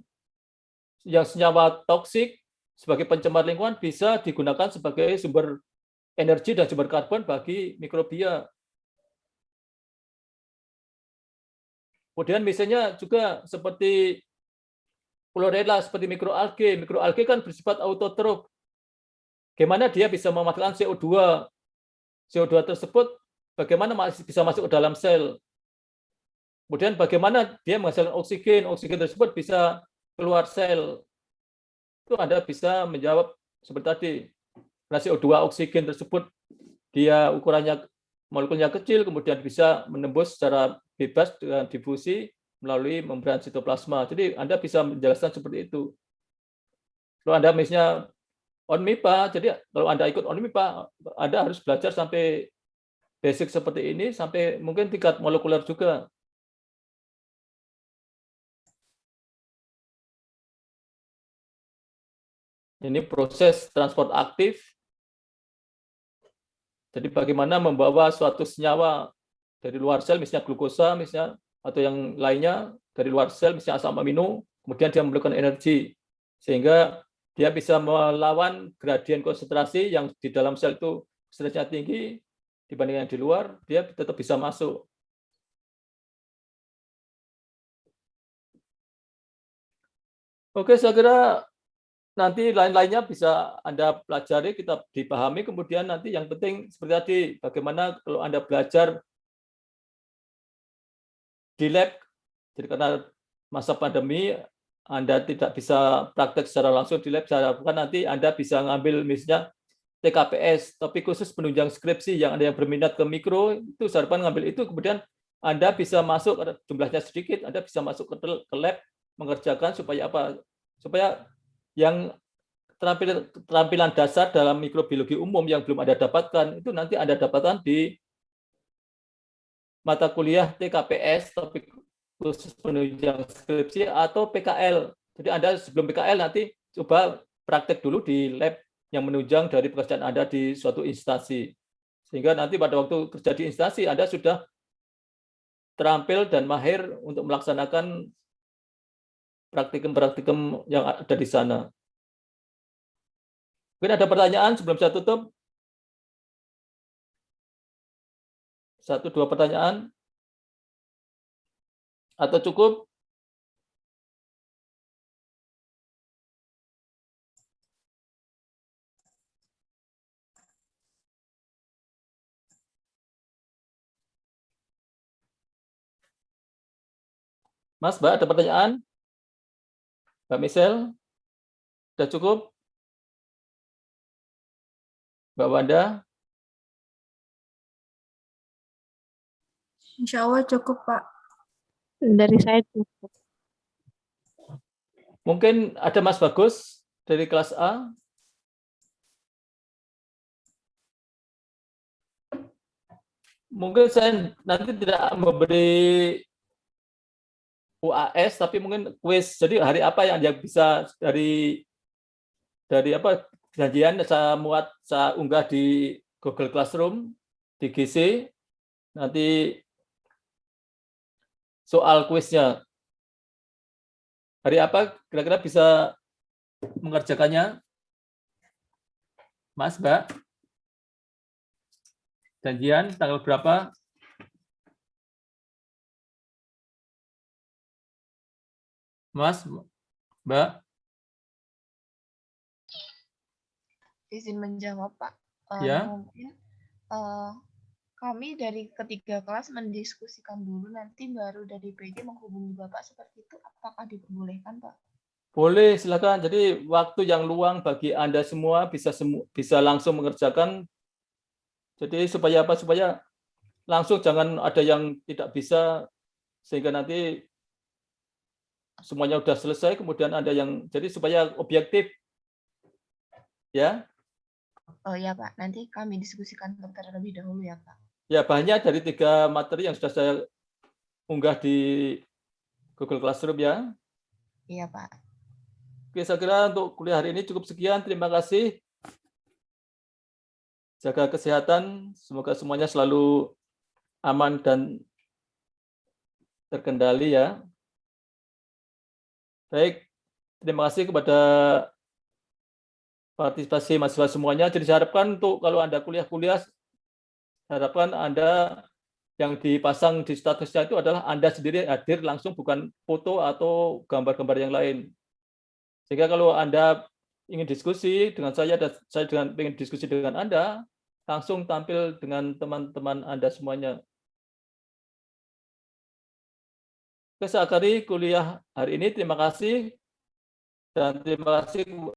Speaker 1: yang senyawa toksik sebagai pencemar lingkungan bisa digunakan sebagai sumber energi dan sumber karbon bagi mikrobia. Kemudian misalnya juga seperti chlorella, seperti mikroalge. Mikroalge kan bersifat autotrof. Bagaimana dia bisa memanfaatkan CO2? CO2 tersebut bagaimana masih bisa masuk ke dalam sel? Kemudian bagaimana dia menghasilkan oksigen? Oksigen tersebut bisa keluar sel. Itu Anda bisa menjawab seperti tadi. Karena CO2 oksigen tersebut dia ukurannya molekulnya kecil, kemudian bisa menembus secara bebas dengan difusi melalui membran sitoplasma. Jadi Anda bisa menjelaskan seperti itu. Kalau Anda misalnya ONMIPA, jadi kalau Anda ikut ONMIPA, Anda harus belajar sampai basic seperti ini, sampai mungkin tingkat molekuler juga. Ini proses transport aktif. Jadi bagaimana membawa suatu senyawa dari luar sel, misalnya glukosa, misalnya atau yang lainnya dari luar sel, misalnya asam amino, kemudian dia memerlukan energi sehingga dia bisa melawan gradien konsentrasi yang di dalam sel itu konsentrasinya tinggi dibanding yang di luar, dia tetap bisa masuk. Oke, saya kira nanti lain-lainnya bisa Anda pelajari, kita dipahami, kemudian nanti yang penting seperti tadi, bagaimana kalau Anda belajar di lab, jadi karena masa pandemi, Anda tidak bisa praktek secara langsung di lab, saya harapkan nanti Anda bisa ngambil misalnya TKPS, topik khusus penunjang skripsi, yang ada yang berminat ke mikro, itu saya harapkan ngambil itu, kemudian Anda bisa masuk, jumlahnya sedikit, Anda bisa masuk ke lab mengerjakan supaya apa? Supaya yang keterampilan dasar dalam mikrobiologi umum yang belum Anda dapatkan, itu nanti Anda dapatkan di mata kuliah TKPS, topik khusus penunjang skripsi, atau PKL. Jadi Anda sebelum PKL nanti coba praktek dulu di lab yang menunjang dari pekerjaan Anda di suatu instansi. Sehingga nanti pada waktu kerja di instansi, Anda sudah terampil dan mahir untuk melaksanakan praktikum-praktikum yang ada di sana. Mungkin ada pertanyaan sebelum saya tutup? 1-2 pertanyaan? Atau cukup? Mas, Mbak, ada pertanyaan? Mbak Michelle? Sudah cukup? Mbak Wanda?
Speaker 16: Insya Allah cukup, Pak.
Speaker 9: Dari saya cukup.
Speaker 1: Mungkin ada Mas Bagus dari kelas A? Mungkin saya nanti tidak memberi UAS, tapi mungkin kuis. Jadi hari apa yang bisa dari apa janjian saya unggah di Google Classroom, di GC, nanti soal kuisnya. Hari apa kira-kira bisa mengerjakannya? Mas, Mbak? Janjian tanggal berapa? Mas, Mbak?
Speaker 5: Izin menjawab, Pak.
Speaker 1: Ya.
Speaker 5: Mungkin kami dari ketiga kelas mendiskusikan dulu, nanti baru dari PD menghubungi Bapak seperti itu. Apakah diperbolehkan, Pak?
Speaker 1: Boleh, silakan. Jadi waktu yang luang bagi Anda semua bisa langsung mengerjakan. Jadi supaya apa? Supaya langsung, jangan ada yang tidak bisa, sehingga nanti semuanya sudah selesai, kemudian ada yang, jadi supaya objektif. Ya.
Speaker 5: Oh ya, Pak. Nanti kami diskusikan terlebih dahulu ya, Pak.
Speaker 1: Ya, banyak dari 3 materi yang sudah saya unggah di Google Classroom ya.
Speaker 5: Iya, Pak.
Speaker 1: Oke, saya kira untuk kuliah hari ini cukup sekian. Terima kasih. Jaga kesehatan. Semoga semuanya selalu aman dan terkendali ya. Baik, terima kasih kepada partisipasi mahasiswa semuanya. Jadi saya harapkan untuk kalau Anda kuliah-kuliah, harapkan Anda yang dipasang di statusnya itu adalah Anda sendiri hadir langsung, bukan foto atau gambar-gambar yang lain. Sehingga kalau Anda ingin diskusi dengan saya dan saya ingin diskusi dengan Anda, langsung tampil dengan teman-teman Anda semuanya. Oke, saya akhiri kuliah hari ini. Terima kasih. Dan terima kasih